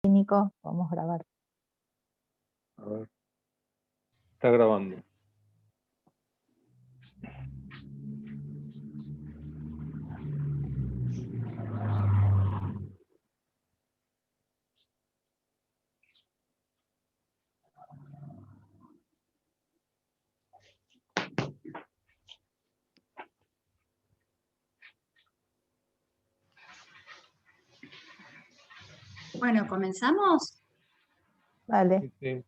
Nico, vamos a grabar. A ver, está grabando. Bueno, ¿comenzamos? Vale. Sí, sí.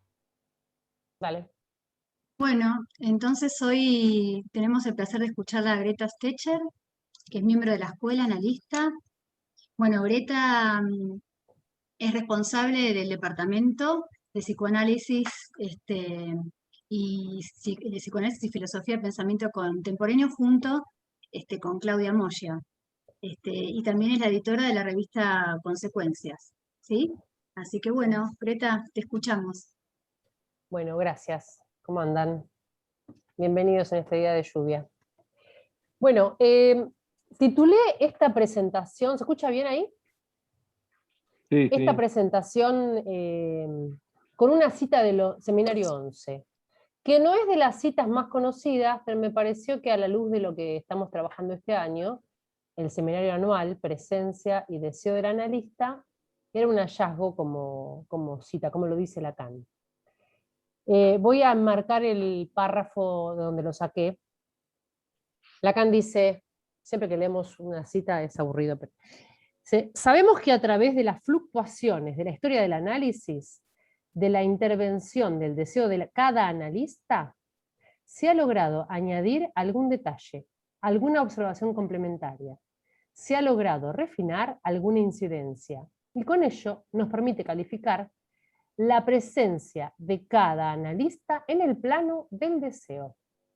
Dale. Bueno, entonces hoy tenemos el placer de escuchar a Greta Stecher, que es miembro de la escuela, analista. Bueno, Greta es responsable del departamento de psicoanálisis de psicoanálisis y filosofía del pensamiento contemporáneo junto con Claudia Moya. Y también es la editora de la revista Consecuencias, ¿sí? Así que bueno, Greta, te escuchamos. Bueno, gracias. ¿Cómo andan? Bienvenidos en este día de lluvia. Bueno, titulé esta presentación, ¿se escucha bien ahí? Sí, Esta sí. presentación con una cita del Seminario 11, que no es de las citas más conocidas, pero me pareció que a la luz de lo que estamos trabajando este año, el seminario anual, Presencia y Deseo del Analista, era un hallazgo como cita, como lo dice Lacan. Voy a marcar el párrafo de donde lo saqué. Lacan dice, siempre que leemos una cita es aburrido, pero sabemos que a través de las fluctuaciones de la historia del análisis, de la intervención del deseo de cada analista, se ha logrado añadir algún detalle, alguna observación complementaria, se ha logrado refinar alguna incidencia, y con ello nos permite calificar la presencia de cada analista en el plano del deseo.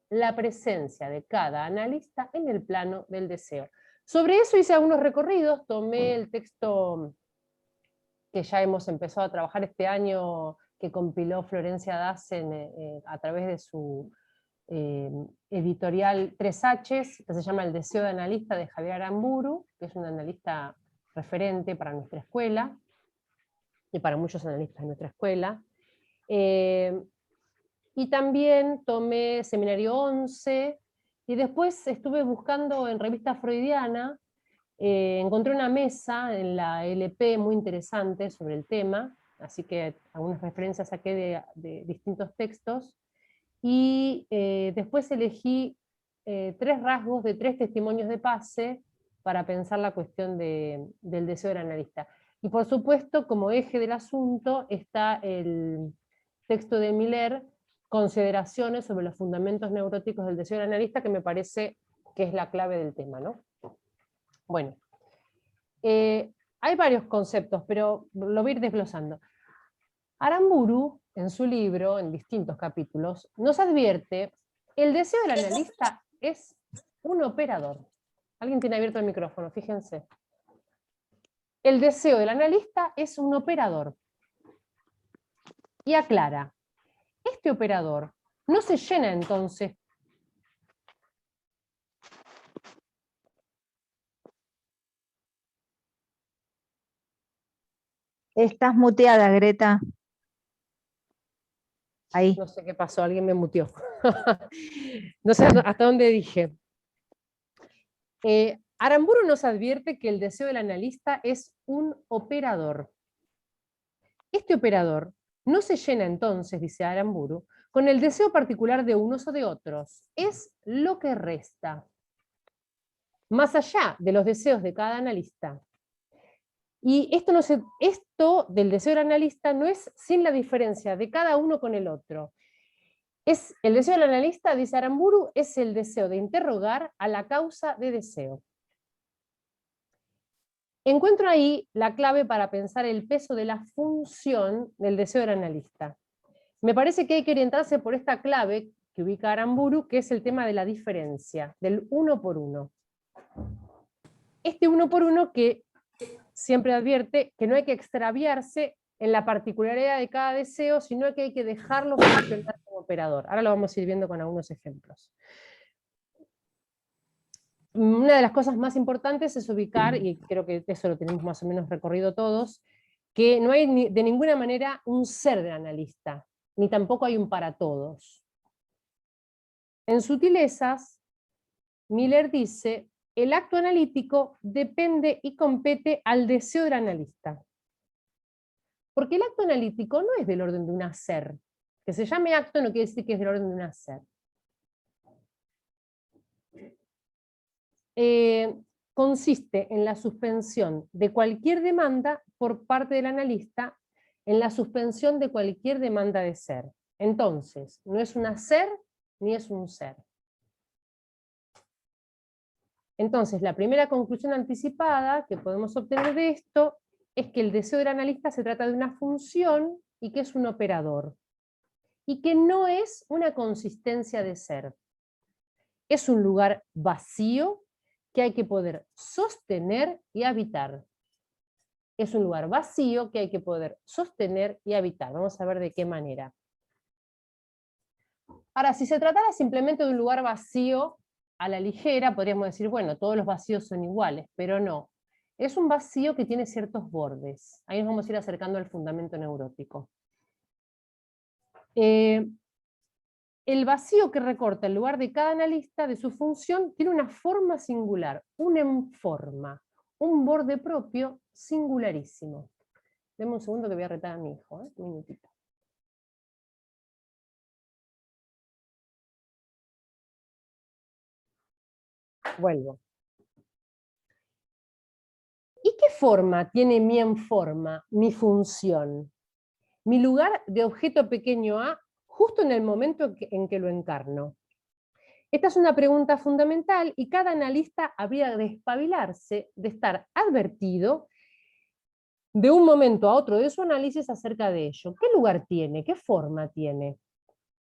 La presencia de cada analista en el plano del deseo. Sobre eso hice algunos recorridos, tomé el texto que ya hemos empezado a trabajar este año, que compiló Florencia Dassen a través de su editorial 3Hs, que se llama El deseo de analista, de Javier Aramburu, que es un analista referente para nuestra escuela, y para muchos analistas de nuestra escuela. Y también tomé Seminario 11, y después estuve buscando en revista freudiana, encontré una mesa en la LP muy interesante sobre el tema, así que algunas referencias saqué de distintos textos, y después elegí 3 rasgos de 3 testimonios de Pace para pensar la cuestión del deseo del analista. Y por supuesto, como eje del asunto, está el texto de Miller, Consideraciones sobre los fundamentos neuróticos del deseo del analista, que me parece que es la clave del tema, ¿no? Bueno, hay varios conceptos, pero lo voy a ir desglosando. Aramburu, en su libro, en distintos capítulos, nos advierte, el deseo del analista es un operador. Alguien tiene abierto el micrófono, fíjense. El deseo del analista es un operador. Y aclara, este operador no se llena entonces. Estás muteada, Greta. Ahí. No sé qué pasó, alguien me muteó. No sé hasta dónde dije. Aramburu nos advierte que el deseo del analista es un operador. Este operador no se llena entonces, dice Aramburu, con el deseo particular de unos o de otros. Es lo que resta, más allá de los deseos de cada analista. Y esto del deseo del analista no es sin la diferencia de cada uno con el otro. El deseo del analista, dice Aramburu, es el deseo de interrogar a la causa de deseo. Encuentro ahí la clave para pensar el peso de la función del deseo del analista. Me parece que hay que orientarse por esta clave que ubica Aramburu, que es el tema de la diferencia, del uno por uno. Este uno por uno que siempre advierte que no hay que extraviarse en la particularidad de cada deseo, sino que hay que dejarlo funcionar como operador. Ahora lo vamos a ir viendo con algunos ejemplos. Una de las cosas más importantes es ubicar, y creo que eso lo tenemos más o menos recorrido todos, que no hay de ninguna manera un ser del analista, ni tampoco hay un para todos. En Sutilezas, Miller dice, el acto analítico depende y compete al deseo del analista. Porque el acto analítico no es del orden de un hacer. Que se llame acto no quiere decir que es del orden de un hacer. Consiste en la suspensión de cualquier demanda por parte del analista, en la suspensión de cualquier demanda de ser. Entonces, no es un hacer ni es un ser. Entonces, la primera conclusión anticipada que podemos obtener de esto es que el deseo del analista se trata de una función y que es un operador, y que no es una consistencia de ser. Es un lugar vacío que hay que poder sostener y habitar. Es un lugar vacío que hay que poder sostener y habitar. Vamos a ver de qué manera. Ahora, si se tratara simplemente de un lugar vacío a la ligera, podríamos decir, bueno, todos los vacíos son iguales, pero no. Es un vacío que tiene ciertos bordes. Ahí nos vamos a ir acercando al fundamento neurótico. El vacío que recorta el lugar de cada analista de su función tiene una forma singular, un enforma, un borde propio singularísimo. Deme un segundo que voy a retar a mi hijo, un minutito. Vuelvo. ¿Y qué forma tiene mi enforma, mi función? Mi lugar de objeto pequeño a, justo en el momento en que lo encarno. Esta es una pregunta fundamental y cada analista habría de espabilarse, de estar advertido de un momento a otro de su análisis acerca de ello. ¿Qué lugar tiene? ¿Qué forma tiene?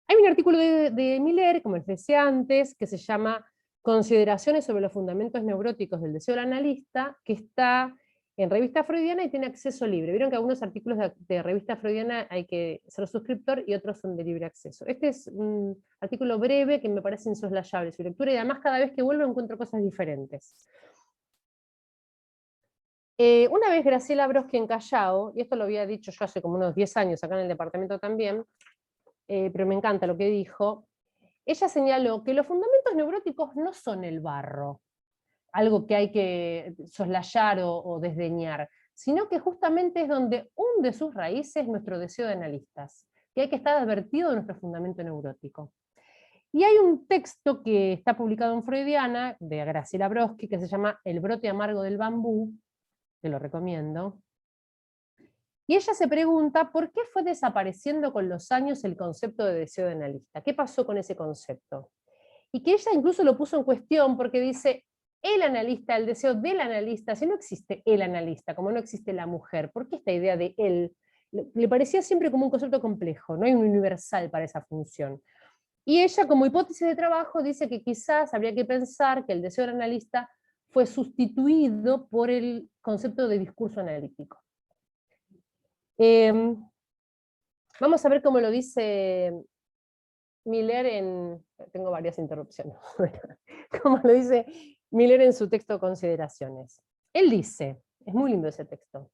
Hay un artículo de Miller, como les decía antes, que se llama Consideraciones sobre los fundamentos neuróticos del deseo del analista, que está en Revista Freudiana y tiene acceso libre. Vieron que algunos artículos de Revista Freudiana hay que ser suscriptor y otros son de libre acceso. Este es un artículo breve que me parece insoslayable su lectura y además cada vez que vuelvo encuentro cosas diferentes. Una vez Graciela Broski en Callao, y esto lo había dicho yo hace como unos 10 años acá en el departamento también, pero me encanta lo que dijo, ella señaló que los fundamentos neuróticos no son el barro, algo que hay que soslayar o desdeñar, sino que justamente es donde hunde sus raíces nuestro deseo de analistas, que hay que estar advertido de nuestro fundamento neurótico. Y hay un texto que está publicado en Freudiana, de Graciela Broski, que se llama El brote amargo del bambú, que lo recomiendo, y ella se pregunta por qué fue desapareciendo con los años el concepto de deseo de analista, qué pasó con ese concepto. Y que ella incluso lo puso en cuestión porque dice, el analista, el deseo del analista, si no existe el analista, como no existe la mujer, ¿por qué esta idea de él? Le parecía siempre como un concepto complejo, no hay un universal para esa función. Y ella, como hipótesis de trabajo, dice que quizás habría que pensar que el deseo del analista fue sustituido por el concepto de discurso analítico. Vamos a ver cómo lo dice Miller en... Tengo varias interrupciones. Como lo dice Miller en su texto Consideraciones. Él dice, es muy lindo ese texto,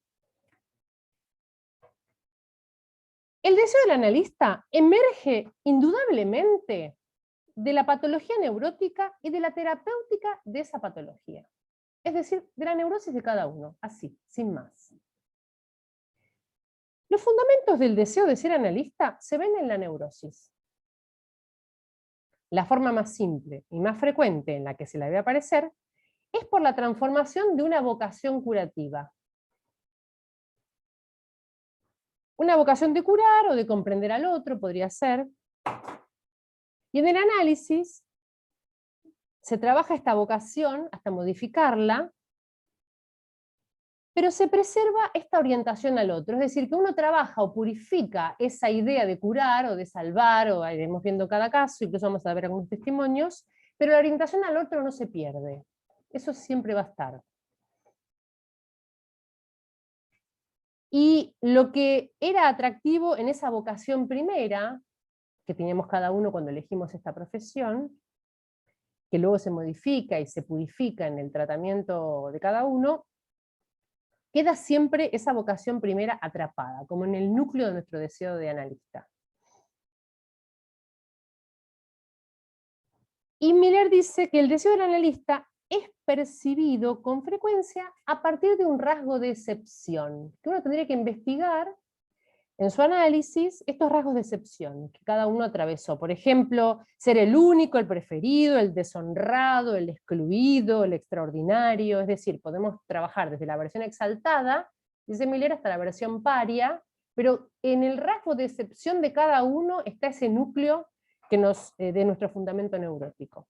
el deseo del analista emerge indudablemente de la patología neurótica y de la terapéutica de esa patología. Es decir, de la neurosis de cada uno, así, sin más. Los fundamentos del deseo de ser analista se ven en la neurosis. La forma más simple y más frecuente en la que se la ve aparecer es por la transformación de una vocación curativa. Una vocación de curar o de comprender al otro podría ser. Y en el análisis se trabaja esta vocación hasta modificarla, pero se preserva esta orientación al otro, es decir, que uno trabaja o purifica esa idea de curar o de salvar, o iremos viendo cada caso, incluso vamos a ver algunos testimonios, pero la orientación al otro no se pierde, eso siempre va a estar. Y lo que era atractivo en esa vocación primera, que teníamos cada uno cuando elegimos esta profesión, que luego se modifica y se purifica en el tratamiento de cada uno, queda siempre esa vocación primera atrapada, como en el núcleo de nuestro deseo de analista. Y Miller dice que el deseo del analista es percibido con frecuencia a partir de un rasgo de excepción, que uno tendría que investigar en su análisis estos rasgos de excepción que cada uno atravesó. Por ejemplo, ser el único, el preferido, el deshonrado, el excluido, el extraordinario. Es decir, podemos trabajar desde la versión exaltada, dice Miller, hasta la versión paria, pero en el rasgo de excepción de cada uno está ese núcleo que de nuestro fundamento neurótico.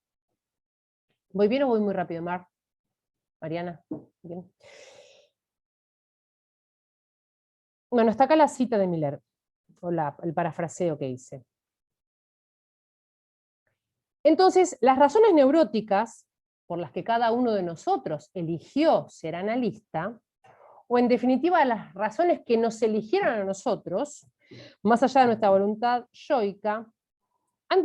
¿Voy bien o voy muy rápido, Mariana? ¿Bien? Bueno, está acá la cita de Miller, o el parafraseo que hice. Entonces, las razones neuróticas por las que cada uno de nosotros eligió ser analista, o en definitiva las razones que nos eligieron a nosotros, más allá de nuestra voluntad yoica, han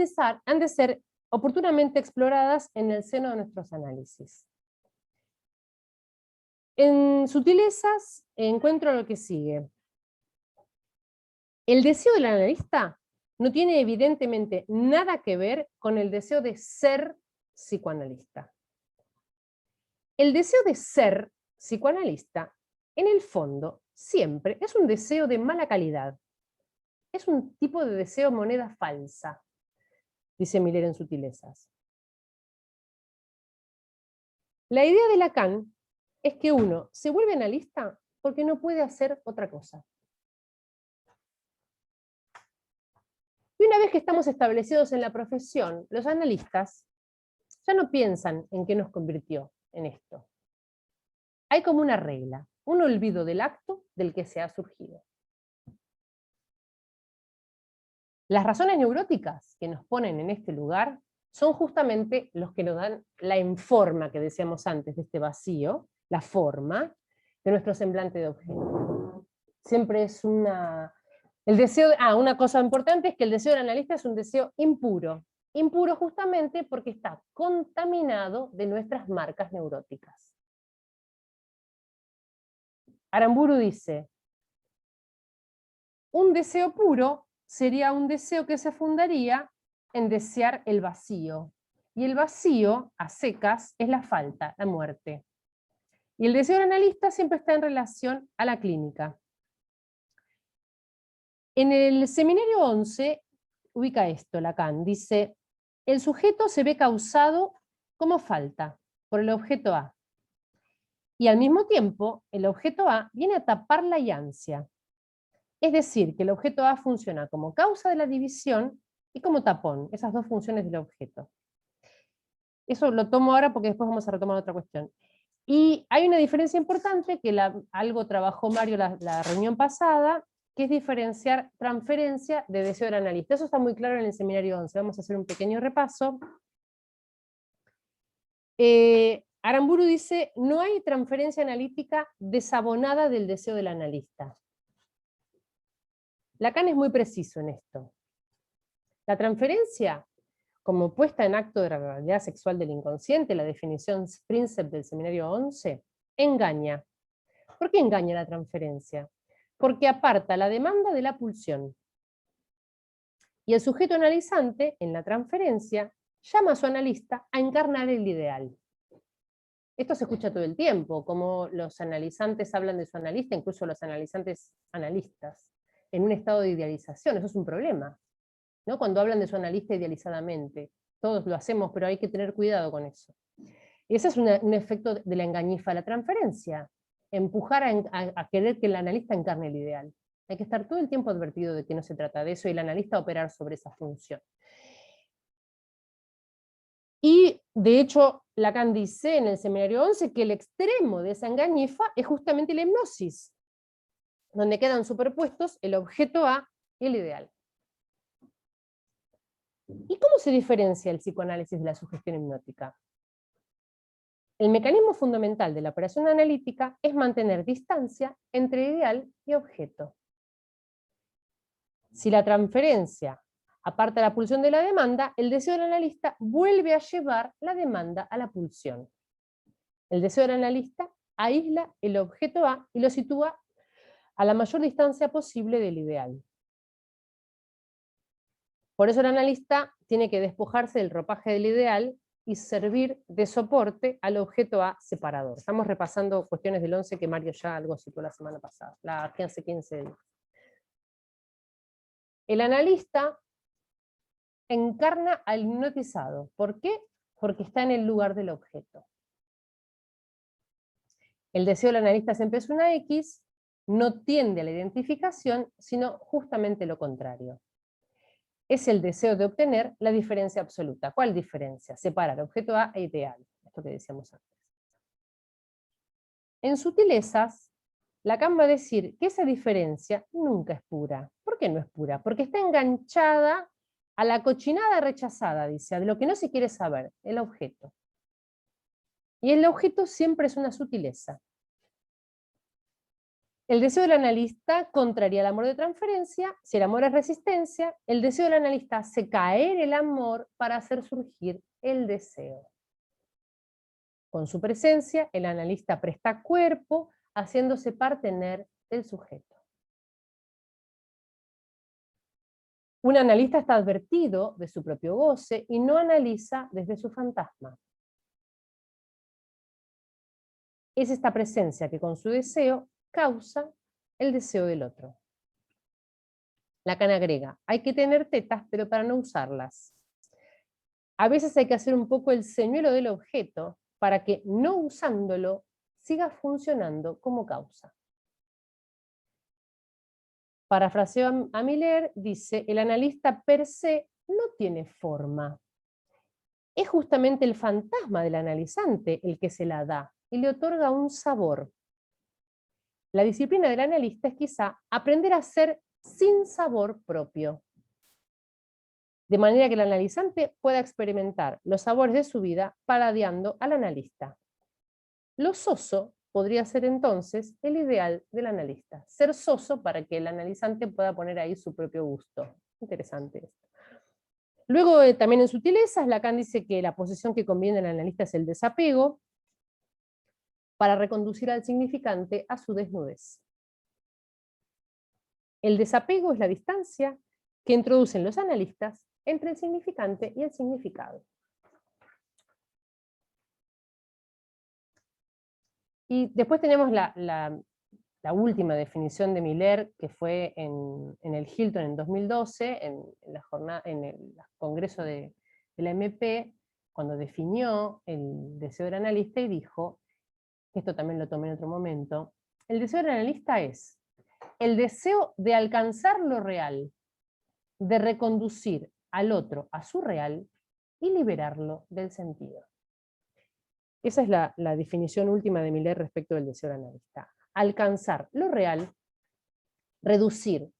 de ser oportunamente exploradas en el seno de nuestros análisis. En sutilezas encuentro lo que sigue. El deseo del analista no tiene evidentemente nada que ver con el deseo de ser psicoanalista. El deseo de ser psicoanalista, en el fondo, siempre es un deseo de mala calidad. Es un tipo de deseo moneda falsa, dice Miller en Sutilezas. La idea de Lacan es que uno se vuelve analista porque no puede hacer otra cosa. Y una vez que estamos establecidos en la profesión, los analistas ya no piensan en qué nos convirtió en esto. Hay como una regla, un olvido del acto del que se ha surgido. Las razones neuróticas que nos ponen en este lugar son justamente los que nos dan la informa que decíamos antes de este vacío, la forma de nuestro semblante de objeto. Siempre es una cosa importante es que el deseo del analista es un deseo impuro. Impuro justamente porque está contaminado de nuestras marcas neuróticas. Aramburu dice, un deseo puro sería un deseo que se fundaría en desear el vacío. Y el vacío, a secas, es la falta, la muerte. Y el deseo del analista siempre está en relación a la clínica. En el seminario 11 ubica esto, Lacan, dice, el sujeto se ve causado como falta por el objeto A. Y al mismo tiempo, el objeto A viene a tapar la ansia. Es decir, que el objeto A funciona como causa de la división y como tapón, esas dos funciones del objeto. Eso lo tomo ahora porque después vamos a retomar otra cuestión. Y hay una diferencia importante que algo trabajó Mario la reunión pasada, que es diferenciar transferencia de deseo del analista. Eso está muy claro en el seminario 11. Vamos a hacer un pequeño repaso. Aramburu dice, no hay transferencia analítica desabonada del deseo del analista. Lacan es muy preciso en esto. La transferencia, como puesta en acto de la realidad sexual del inconsciente, la definición Princeps del seminario 11, engaña. ¿Por qué engaña la transferencia? Porque aparta la demanda de la pulsión. Y el sujeto analizante, en la transferencia, llama a su analista a encarnar el ideal. Esto se escucha todo el tiempo, como los analizantes hablan de su analista, incluso los analizantes analistas, en un estado de idealización. Eso es un problema, ¿no? Cuando hablan de su analista idealizadamente. Todos lo hacemos, pero hay que tener cuidado con eso. Y ese es un efecto de la engañifa de la transferencia. Empujar a querer que el analista encarne el ideal. Hay que estar todo el tiempo advertido de que no se trata de eso y el analista operar sobre esa función. Y de hecho, Lacan dice en el seminario 11 que el extremo de esa engañifa es justamente la hipnosis, donde quedan superpuestos el objeto A y el ideal. ¿Y cómo se diferencia el psicoanálisis de la sugestión hipnótica? El mecanismo fundamental de la operación analítica es mantener distancia entre ideal y objeto. Si la transferencia aparta la pulsión de la demanda, el deseo del analista vuelve a llevar la demanda a la pulsión. El deseo del analista aísla el objeto A y lo sitúa a la mayor distancia posible del ideal. Por eso el analista tiene que despojarse del ropaje del ideal y servir de soporte al objeto A separador. Estamos repasando cuestiones del 11 que Mario ya algo citó la semana pasada, hace 15 días. El analista encarna al hipnotizado. ¿Por qué? Porque está en el lugar del objeto. El deseo del analista siempre es una X, no tiende a la identificación, sino justamente lo contrario. Es el deseo de obtener la diferencia absoluta. ¿Cuál diferencia? Separar objeto A e ideal. Esto que decíamos antes. En sutilezas, Lacan va a decir que esa diferencia nunca es pura. ¿Por qué no es pura? Porque está enganchada a la cochinada rechazada, dice, de lo que no se quiere saber, el objeto. Y el objeto siempre es una sutileza. El deseo del analista contraría el amor de transferencia. Si el amor es resistencia, el deseo del analista hace caer el amor para hacer surgir el deseo. Con su presencia, el analista presta cuerpo, haciéndose partener del sujeto. Un analista está advertido de su propio goce y no analiza desde su fantasma. Es esta presencia que con su deseo causa el deseo del otro. Lacan agrega, hay que tener tetas, pero para no usarlas. A veces hay que hacer un poco el señuelo del objeto para que, no usándolo, siga funcionando como causa. Parafraseo a Miller, dice, el analista per se no tiene forma. Es justamente el fantasma del analizante el que se la da y le otorga un sabor. La disciplina del analista es quizá aprender a ser sin sabor propio, de manera que el analizante pueda experimentar los sabores de su vida parodiando al analista. Lo soso podría ser entonces el ideal del analista, ser soso para que el analizante pueda poner ahí su propio gusto. Interesante esto. Luego, también en sutilezas, Lacan dice que la posición que conviene al analista es el desapego, para reconducir al significante a su desnudez. El desapego es la distancia que introducen los analistas entre el significante y el significado. Y después tenemos la última definición de Miller, que fue en el Hilton en 2012, en el congreso de la MP, cuando definió el deseo del analista y dijo, esto también lo tomé en otro momento, el deseo del analista es el deseo de alcanzar lo real, de reconducir al otro a su real y liberarlo del sentido. Esa es la definición última de Miller respecto del deseo del analista. Alcanzar lo real, reducir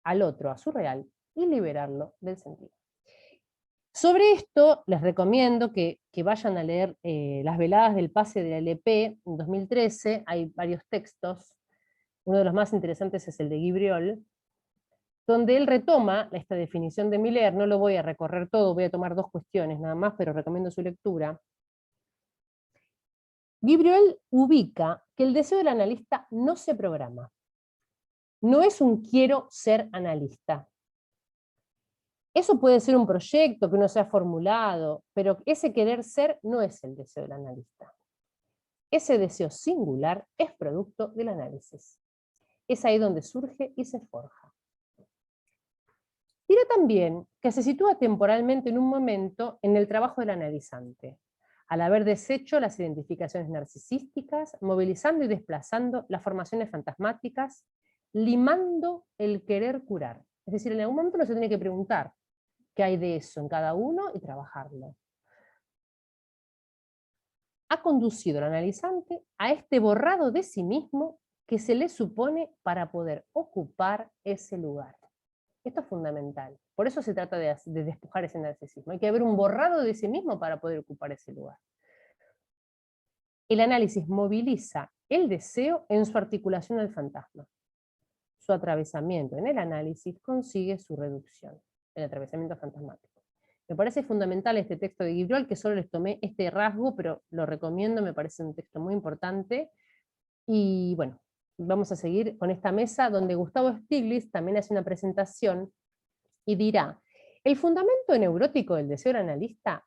al otro a su real y liberarlo del sentido. Sobre esto les recomiendo que vayan a leer Las veladas del pase de la LP en 2013, hay varios textos, uno de los más interesantes es el de Guy Briol, donde él retoma esta definición de Miller. No lo voy a recorrer todo, voy a tomar dos cuestiones nada más, pero recomiendo su lectura. Guy Briol ubica que el deseo del analista no se programa. No es un quiero ser analista. Eso puede ser un proyecto que uno se ha formulado, pero ese querer ser no es el deseo del analista. Ese deseo singular es producto del análisis. Es ahí donde surge y se forja. Dirá también que se sitúa temporalmente en un momento en el trabajo del analizante, al haber deshecho las identificaciones narcisísticas, movilizando y desplazando las formaciones fantasmáticas, limando el querer curar. Es decir, en algún momento uno se tiene que preguntar qué hay de eso en cada uno y trabajarlo. Ha conducido al analizante a este borrado de sí mismo que se le supone para poder ocupar ese lugar. Esto es fundamental. Por eso se trata de despojar ese narcisismo. Hay que haber un borrado de sí mismo para poder ocupar ese lugar. El análisis moviliza el deseo en su articulación al fantasma. Su atravesamiento en el análisis consigue su reducción, el atravesamiento fantasmático. Me parece fundamental este texto de Guibrol, que solo les tomé este rasgo, pero lo recomiendo, me parece un texto muy importante. Y bueno, vamos a seguir con esta mesa, donde Gustavo Stiglitz también hace una presentación y dirá, el fundamento neurótico del deseo del analista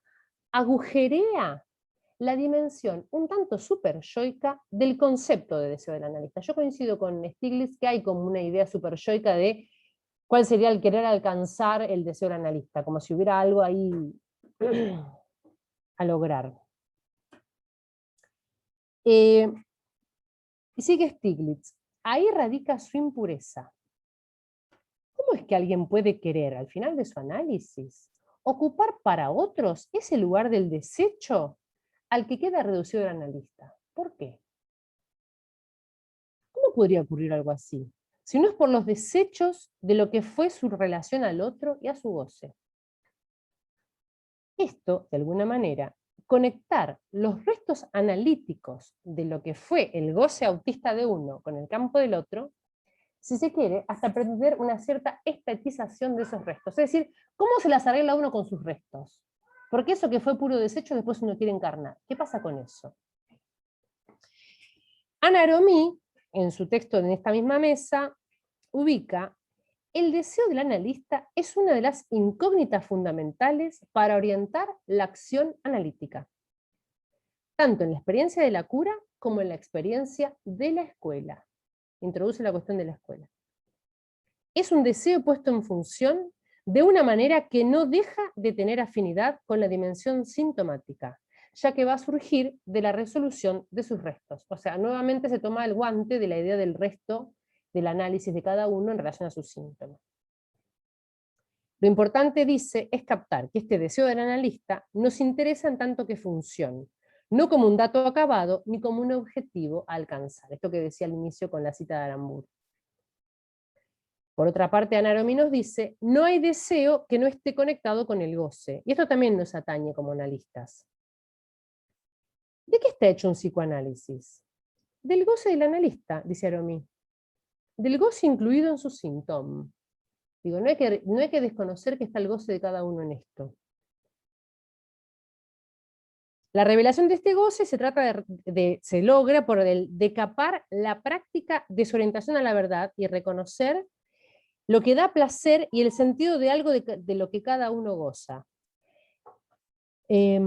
agujerea la dimensión un tanto superyoica del concepto de deseo del analista. Yo coincido con Stiglitz que hay como una idea superyoica de cuál sería el querer alcanzar el deseo del analista, como si hubiera algo ahí a lograr. Y sigue Stiglitz, ahí radica su impureza. ¿Cómo es que alguien puede querer, al final de su análisis, ocupar para otros ese lugar del desecho al que queda reducido el analista? ¿Por qué? ¿Cómo podría ocurrir algo así? Si no es por los desechos de lo que fue su relación al otro y a su goce. Esto, de alguna manera, conectar los restos analíticos de lo que fue el goce autista de uno con el campo del otro, si se quiere, hasta pretender una cierta estatización de esos restos. Es decir, ¿cómo se las arregla uno con sus restos? Porque eso que fue puro desecho después uno quiere encarnar. ¿Qué pasa con eso? Ana Aromí, en su texto en esta misma mesa, ubica el deseo del analista es una de las incógnitas fundamentales para orientar la acción analítica, tanto en la experiencia de la cura como en la experiencia de la escuela. Introduce la cuestión de la escuela. Es un deseo puesto en función de una manera que no deja de tener afinidad con la dimensión sintomática, ya que va a surgir de la resolución de sus restos. O sea, nuevamente se toma el guante de la idea del resto del análisis de cada uno en relación a sus síntomas. Lo importante, dice, es captar que este deseo del analista nos interesa en tanto que función, no como un dato acabado, ni como un objetivo a alcanzar. Esto que decía al inicio con la cita de Aramburu. Por otra parte, Ana Aromí nos dice, no hay deseo que no esté conectado con el goce. Y esto también nos atañe como analistas. ¿De qué está hecho un psicoanálisis? Del goce del analista, dice Aromí. Del goce incluido en su síntoma. Digo, no hay que desconocer que está el goce de cada uno en esto. La revelación de este goce se logra por el decapar la práctica desorientación a la verdad y reconocer lo que da placer y el sentido de algo de lo que cada uno goza. Es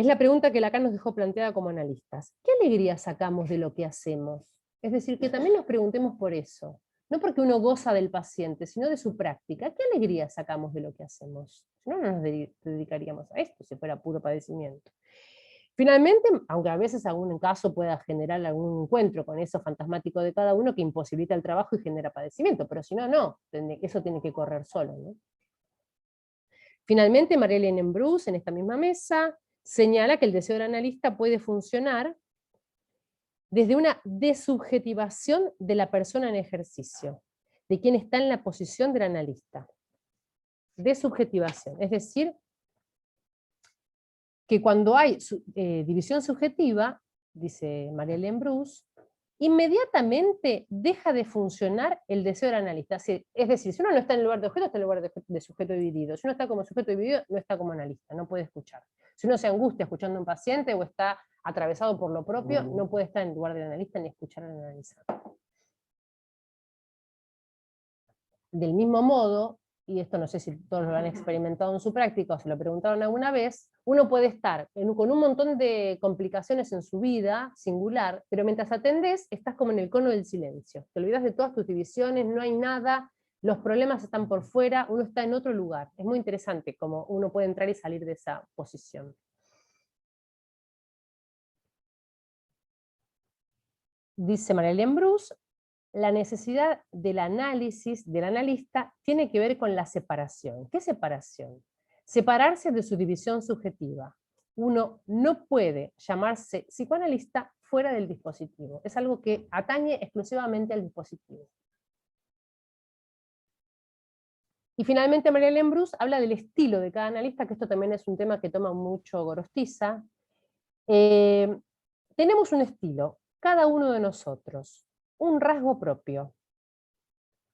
la pregunta que Lacan nos dejó planteada como analistas. ¿Qué alegría sacamos de lo que hacemos? Es decir, que también nos preguntemos por eso. No porque uno goza del paciente, sino de su práctica. ¿Qué alegría sacamos de lo que hacemos? Si no, no nos dedicaríamos a esto, si fuera puro padecimiento. Finalmente, aunque a veces algún caso pueda generar algún encuentro con eso fantasmático de cada uno que imposibilita el trabajo y genera padecimiento, pero si no, no, eso tiene que correr solo, ¿no? Finalmente, Marie-Hélène Bruce, en esta misma mesa, señala que el deseo del analista puede funcionar desde una desubjetivación de la persona en ejercicio, de quien está en la posición del analista. Desubjetivación, es decir, que cuando hay división subjetiva, dice Marie-Hélène Bruce, inmediatamente deja de funcionar el deseo del analista. Es decir, si uno no está en el lugar de objeto, está en el lugar de sujeto dividido. Si uno está como sujeto dividido, no está como analista, no puede escuchar. Si uno se angustia escuchando a un paciente o está atravesado por lo propio, no puede estar en el lugar del analista ni escuchar al analizado. Del mismo modo, y esto no sé si todos lo han experimentado en su práctica o se lo preguntaron alguna vez, uno puede estar con un montón de complicaciones en su vida, singular, pero mientras atendés, estás como en el cono del silencio. Te olvidas de todas tus divisiones, no hay nada, los problemas están por fuera, uno está en otro lugar. Es muy interesante cómo uno puede entrar y salir de esa posición. Dice Marie-Hélène Bruce, la necesidad del análisis del analista tiene que ver con la separación. ¿Qué separación? Separarse de su división subjetiva. Uno no puede llamarse psicoanalista fuera del dispositivo. Es algo que atañe exclusivamente al dispositivo. Y finalmente Marie-Hélène Bruce habla del estilo de cada analista, que esto también es un tema que toma mucho Gorostiza. Tenemos un estilo, cada uno de nosotros, un rasgo propio.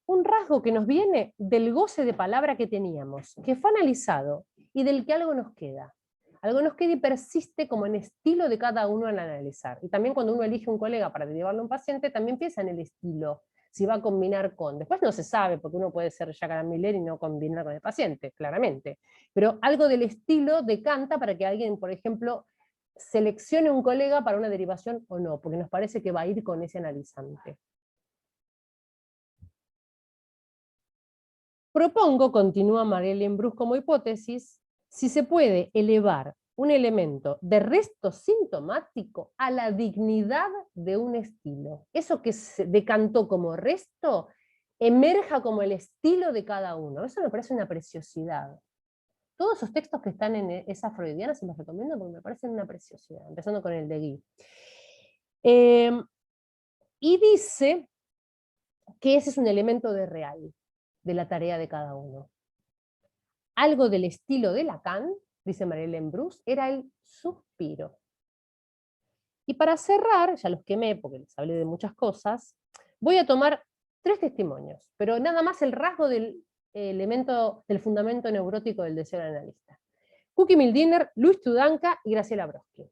Un rasgo que nos viene del goce de palabra que teníamos, que fue analizado y del que algo nos queda. Algo nos queda y persiste como en estilo de cada uno al analizar. Y también cuando uno elige un colega para derivarlo a un paciente, también piensa en el estilo, si va a combinar con. Después no se sabe, porque uno puede ser Jacques Miller y no combinar con el paciente, claramente. Pero algo del estilo decanta para que alguien, por ejemplo, seleccione un colega para una derivación o no, porque nos parece que va a ir con ese analizante. Propongo, continúa Marie-Hélène Bruce como hipótesis, si se puede elevar un elemento de resto sintomático a la dignidad de un estilo. Eso que se decantó como resto, emerja como el estilo de cada uno. Eso me parece una preciosidad. Todos esos textos que están en esa freudiana se los recomiendo porque me parecen una preciosidad, empezando con el de Guy. Y dice que ese es un elemento de real, de la tarea de cada uno. Algo del estilo de Lacan, dice Marie-Hélène Bruce, era el suspiro. Y para cerrar, ya los quemé porque les hablé de muchas cosas, voy a tomar 3 testimonios, pero nada más el rasgo del elemento del fundamento neurótico del deseo del analista. Cookie Mildiner, Luis Tudanka y Graciela Brodsky.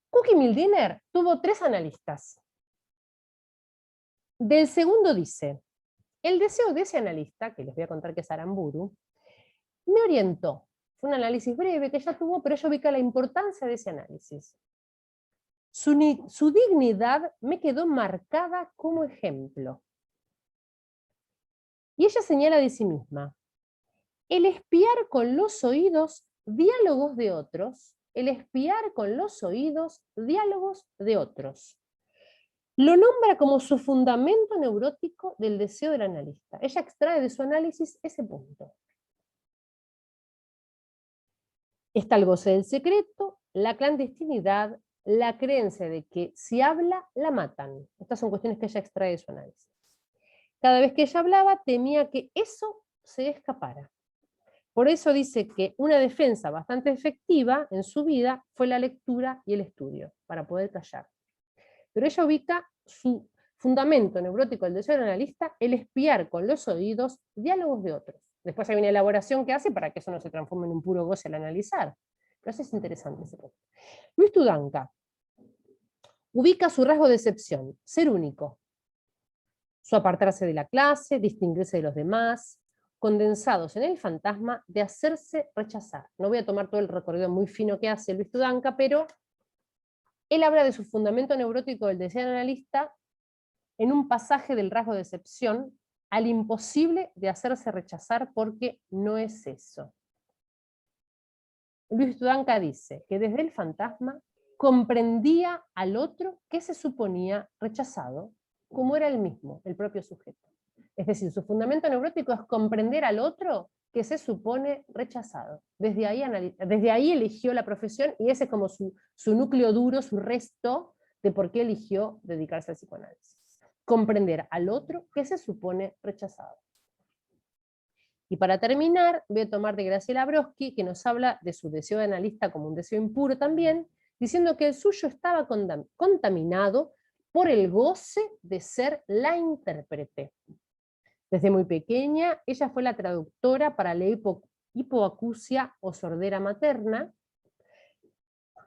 Cookie Mildiner tuvo 3 analistas. Del segundo dice: el deseo de ese analista, que les voy a contar que es Aramburu, me orientó. Fue un análisis breve que ella tuvo, pero ella ubica la importancia de ese análisis. Su dignidad me quedó marcada como ejemplo. Y ella señala de sí misma: el espiar con los oídos diálogos de otros, el espiar con los oídos diálogos de otros. Lo nombra como su fundamento neurótico del deseo del analista. Ella extrae de su análisis ese punto. Está el goce del secreto, la clandestinidad, la creencia de que si habla, la matan. Estas son cuestiones que ella extrae de su análisis. Cada vez que ella hablaba, temía que eso se escapara. Por eso dice que una defensa bastante efectiva en su vida fue la lectura y el estudio, para poder callar. Pero ella ubica su fundamento neurótico del deseo del analista, el espiar con los oídos diálogos de otros. Después hay una elaboración que hace para que eso no se transforme en un puro goce al analizar. Pero eso es interesante. Luis Tudanka ubica su rasgo de excepción, ser único. Su apartarse de la clase, distinguirse de los demás, condensados en el fantasma de hacerse rechazar. No voy a tomar todo el recorrido muy fino que hace Luis Tudanka, pero él habla de su fundamento neurótico del deseo del analista en un pasaje del rasgo de excepción al imposible de hacerse rechazar porque no es eso. Luis Tudanka dice que desde el fantasma comprendía al otro que se suponía rechazado, como era él mismo, el propio sujeto. Es decir, su fundamento neurótico es comprender al otro que se supone rechazado. Desde ahí eligió la profesión y ese es como su núcleo duro, su resto de por qué eligió dedicarse al psicoanálisis. Comprender al otro que se supone rechazado. Y para terminar, voy a tomar de Graciela Brodsky, que nos habla de su deseo de analista como un deseo impuro también, diciendo que el suyo estaba contaminado por el goce de ser la intérprete. Desde muy pequeña, ella fue la traductora para la hipoacusia o sordera materna.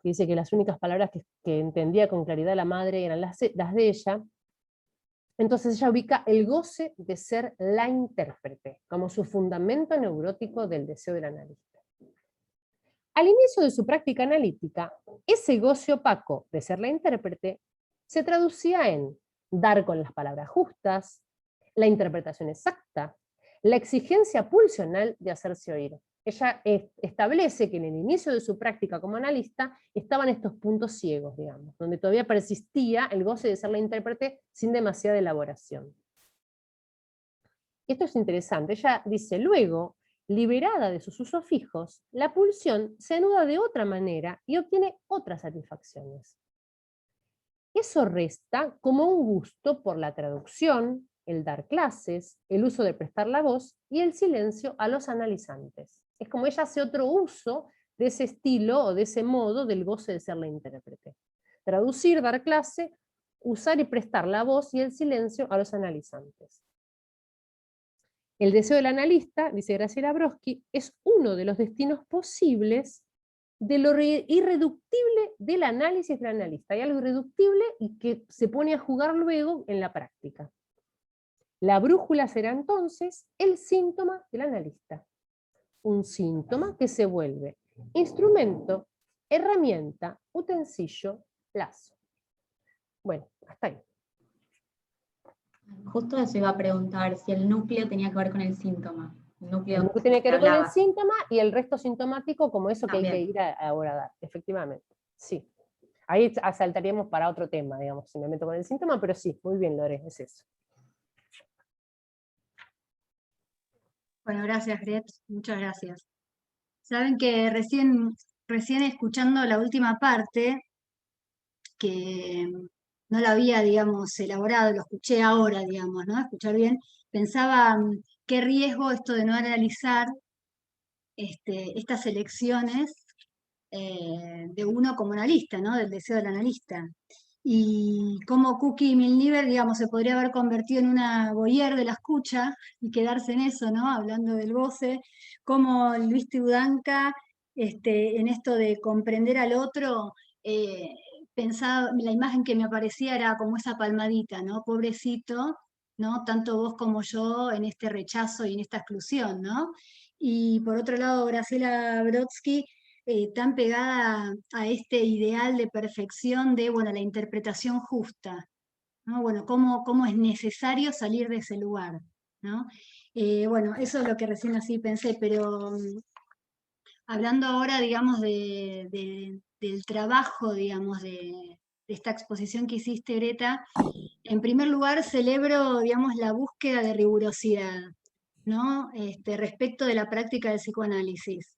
Dice que las únicas palabras que entendía con claridad la madre eran las de ella. Entonces ella ubica el goce de ser la intérprete como su fundamento neurótico del deseo del analista. Al inicio de su práctica analítica, ese goce opaco de ser la intérprete se traducía en dar con las palabras justas, la interpretación exacta, la exigencia pulsional de hacerse oír. Ella establece que en el inicio de su práctica como analista estaban estos puntos ciegos, digamos, donde todavía persistía el goce de ser la intérprete sin demasiada elaboración. Esto es interesante. Ella dice, luego, liberada de sus usos fijos, la pulsión se anuda de otra manera y obtiene otras satisfacciones. Eso resta como un gusto por la traducción, el dar clases, el uso de prestar la voz y el silencio a los analizantes. Es como ella hace otro uso de ese estilo o de ese modo del goce de ser la intérprete. Traducir, dar clase, usar y prestar la voz y el silencio a los analizantes. El deseo del analista, dice Graciela Brodsky, es uno de los destinos posibles de lo irreductible del análisis del analista. Hay algo irreductible y que se pone a jugar luego en la práctica. La brújula será entonces el síntoma del analista. Un síntoma que se vuelve instrumento, herramienta, utensilio, lazo. Bueno, hasta ahí. Justo eso iba a preguntar, si el núcleo tenía que ver con el síntoma. El núcleo Lo que tiene que ver con el hablabas. síntoma y el resto sintomático como eso que hay que También. ir a abordar, efectivamente. Sí. Ahí saltaríamos para otro tema, digamos, si me meto con el síntoma, pero sí, muy bien, Lore, es eso. Bueno, gracias, Gret, muchas gracias. Saben que recién escuchando la última parte, que no la había, digamos, elaborado, lo escuché ahora, digamos, ¿no? Escuchar bien, pensaba qué riesgo esto de no analizar estas elecciones de uno como analista, ¿no? Del deseo del analista. Y cómo Cookie Milniver, digamos, se podría haber convertido en una voyeur de la escucha y quedarse en eso, ¿no? Hablando del goce, como Luis Tiudanca, en esto de comprender al otro, pensaba, la imagen que me aparecía era como esa palmadita, ¿no? Pobrecito, ¿no? Tanto vos como yo en este rechazo y en esta exclusión, ¿no? Y por otro lado, Graciela Brodsky, tan pegada a este ideal de perfección de, bueno, la interpretación justa, ¿no? Bueno, cómo es necesario salir de ese lugar, ¿no? Bueno, eso es lo que recién así pensé, pero hablando ahora, digamos, del trabajo, digamos, de esta exposición que hiciste, Greta, en primer lugar celebro, digamos, la búsqueda de rigurosidad, ¿no? Respecto de la práctica del psicoanálisis,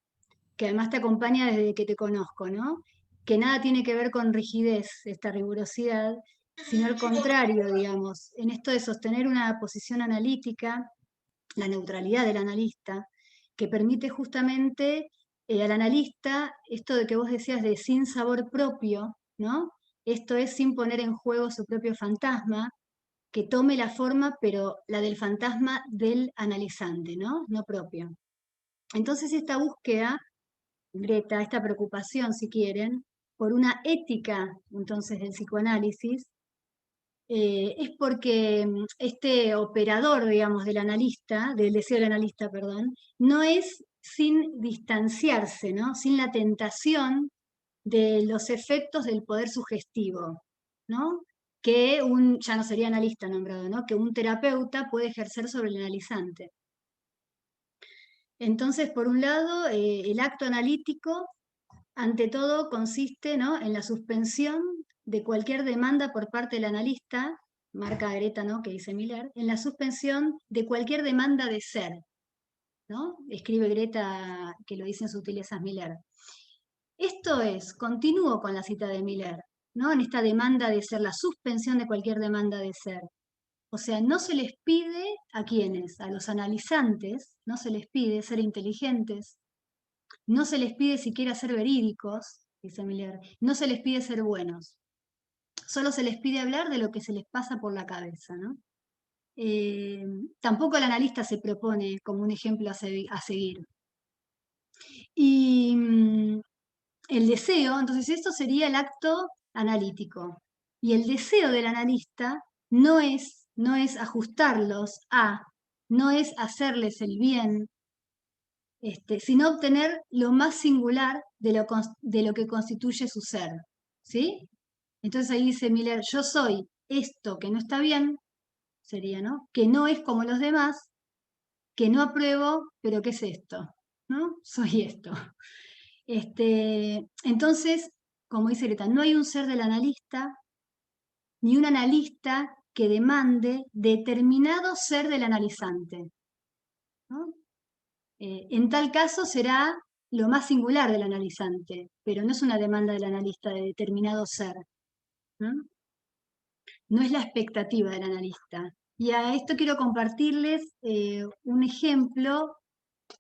que además te acompaña desde que te conozco, ¿no? Que nada tiene que ver con rigidez, esta rigurosidad, sino al contrario, digamos, en esto de sostener una posición analítica, la neutralidad del analista, que permite justamente al analista, esto de que vos decías de sin sabor propio, ¿no? Esto es sin poner en juego su propio fantasma, que tome la forma, pero la del fantasma del analizante, ¿no? No propio. Entonces esta búsqueda, Greta, esta preocupación, si quieren, por una ética, entonces, del psicoanálisis, es porque este operador, digamos, del analista, del deseo del analista, perdón, no es sin distanciarse, ¿no? Sin la tentación de los efectos del poder sugestivo, ¿no? Que ya no sería analista nombrado, ¿no? Que un terapeuta puede ejercer sobre el analizante. Entonces, por un lado, el acto analítico, ante todo, consiste, ¿no? En la suspensión de cualquier demanda por parte del analista, marca Greta, ¿no? Que dice Miller, en la suspensión de cualquier demanda de ser, ¿no? Escribe Greta, que lo dice en sutilezas Miller. Esto es, continúo con la cita de Miller, ¿no? En esta demanda de ser, la suspensión de cualquier demanda de ser. O sea, no se les pide a quienes, a los analizantes, no se les pide ser inteligentes, no se les pide siquiera ser verídicos, dice Miller, no se les pide ser buenos, solo se les pide hablar de lo que se les pasa por la cabeza, ¿no? Tampoco el analista se propone como un ejemplo a seguir. Y el deseo, entonces esto sería el acto analítico. Y el deseo del analista no es ajustarlos no es hacerles el bien, sino obtener lo más singular de lo que constituye su ser. ¿Sí? Entonces ahí dice Miller, yo soy esto que no está bien, sería, ¿no? Que no es como los demás, que no apruebo, pero ¿qué es esto? ¿No? Soy esto. Entonces, como dice Greta, no hay un ser del analista, ni un analista que demande determinado ser del analizante, ¿no? En tal caso será lo más singular del analizante, pero no es una demanda del analista de determinado ser, ¿no? No es la expectativa del analista. Y a esto quiero compartirles un ejemplo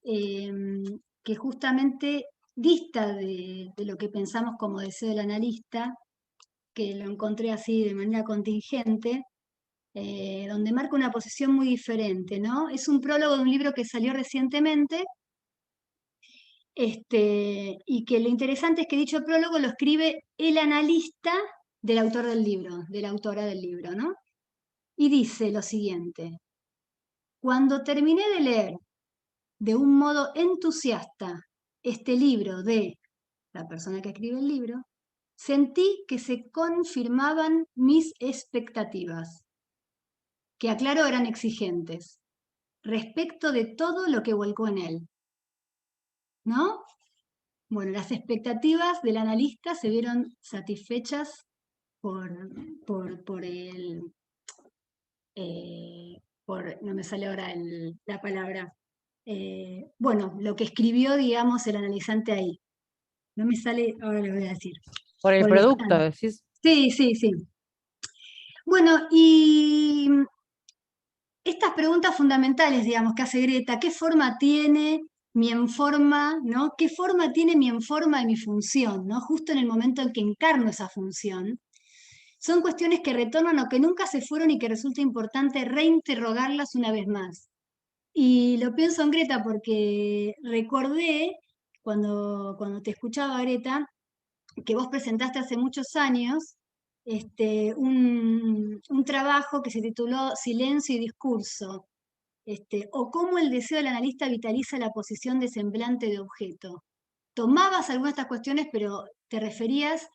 que justamente dista de lo que pensamos como deseo del analista, que lo encontré así de manera contingente, donde marca una posición muy diferente, ¿no? Es un prólogo de un libro que salió recientemente, y que lo interesante es que dicho prólogo lo escribe el analista del autor del libro, de la autora del libro, ¿no? Y dice lo siguiente: cuando terminé de leer de un modo entusiasta este libro de la persona que escribe el libro, sentí que se confirmaban mis expectativas, que aclaro eran exigentes, respecto de todo lo que volcó en él. ¿No? Bueno, las expectativas del analista se vieron satisfechas por el... no me sale ahora la palabra. Bueno, lo que escribió, digamos, el analizante ahí. No me sale, ahora le voy a decir. Por el Por producto, bastante. decís. Sí, sí, sí. Bueno, y estas preguntas fundamentales, digamos, que hace Greta: ¿qué forma tiene mi enforma, ¿no? ¿Qué forma tiene mi enforma de mi función, ¿no? Justo en el momento en que encarno esa función. Son cuestiones que retornan o que nunca se fueron y que resulta importante reinterrogarlas una vez más. Y lo pienso en Greta porque recordé, cuando te escuchaba, Greta, que vos presentaste hace muchos años un trabajo que se tituló Silencio y Discurso, o cómo el deseo del analista vitaliza la posición de semblante de objeto. Tomabas algunas de estas cuestiones, pero te referías,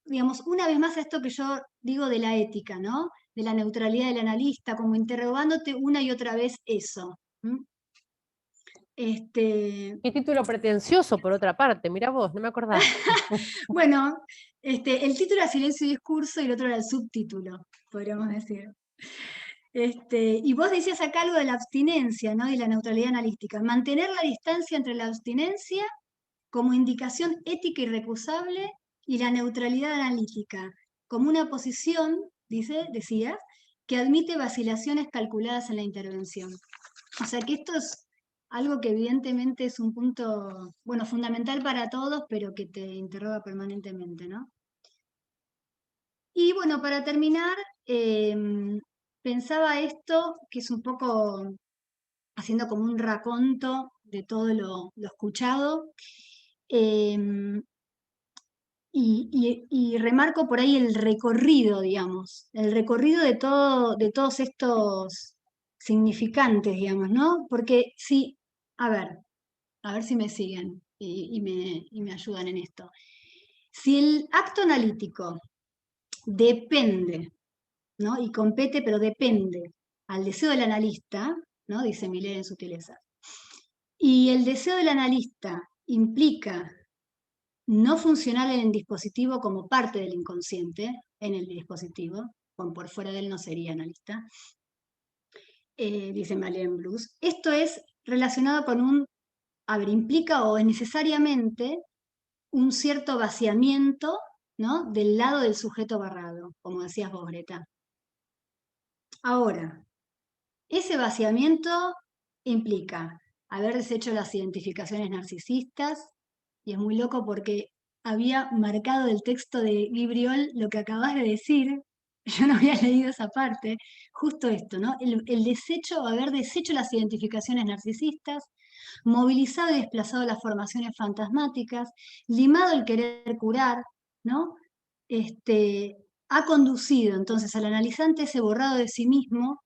digamos, una vez más a esto que yo digo de la ética, ¿no? De la neutralidad del analista, como interrogándote una y otra vez eso. Qué título pretencioso, por otra parte, mirá vos, no me acordaba. Bueno, el título era Silencio y Discurso y el otro era el subtítulo, podríamos decir. Y vos decías acá algo de la abstinencia, ¿no? Y la neutralidad analítica. Mantener la distancia entre la abstinencia como indicación ética irrecusable y la neutralidad analítica como una posición, decías, que admite vacilaciones calculadas en la intervención. O sea que esto es algo que evidentemente es un punto, bueno, fundamental para todos, pero que te interroga permanentemente, ¿no? Y bueno, para terminar, pensaba esto, que es un poco haciendo como un raconto de todo lo escuchado, y remarco por ahí el recorrido, digamos, el recorrido de todos estos significantes, digamos, ¿no? Porque sí, a ver si me siguen y me ayudan en esto. Si el acto analítico depende, ¿no? Y compete, pero depende al deseo del analista, ¿no? Dice Miller en Sutileza. Y el deseo del analista implica no funcionar en el dispositivo como parte del inconsciente, en el dispositivo, por fuera de él no sería analista, dice Malene Bruce. Esto es relacionado con implica o es necesariamente un cierto vaciamiento, ¿no? Del lado del sujeto barrado, como decías vos, Greta. Ahora, ese vaciamiento implica haber deshecho las identificaciones narcisistas, y es muy loco porque había marcado del texto de Guibriol lo que acabas de decir, yo no había leído esa parte, justo esto, ¿no? El desecho, haber deshecho las identificaciones narcisistas, movilizado y desplazado las formaciones fantasmáticas, limado el querer curar, ¿no? Ha conducido entonces al analizante ese borrado de sí mismo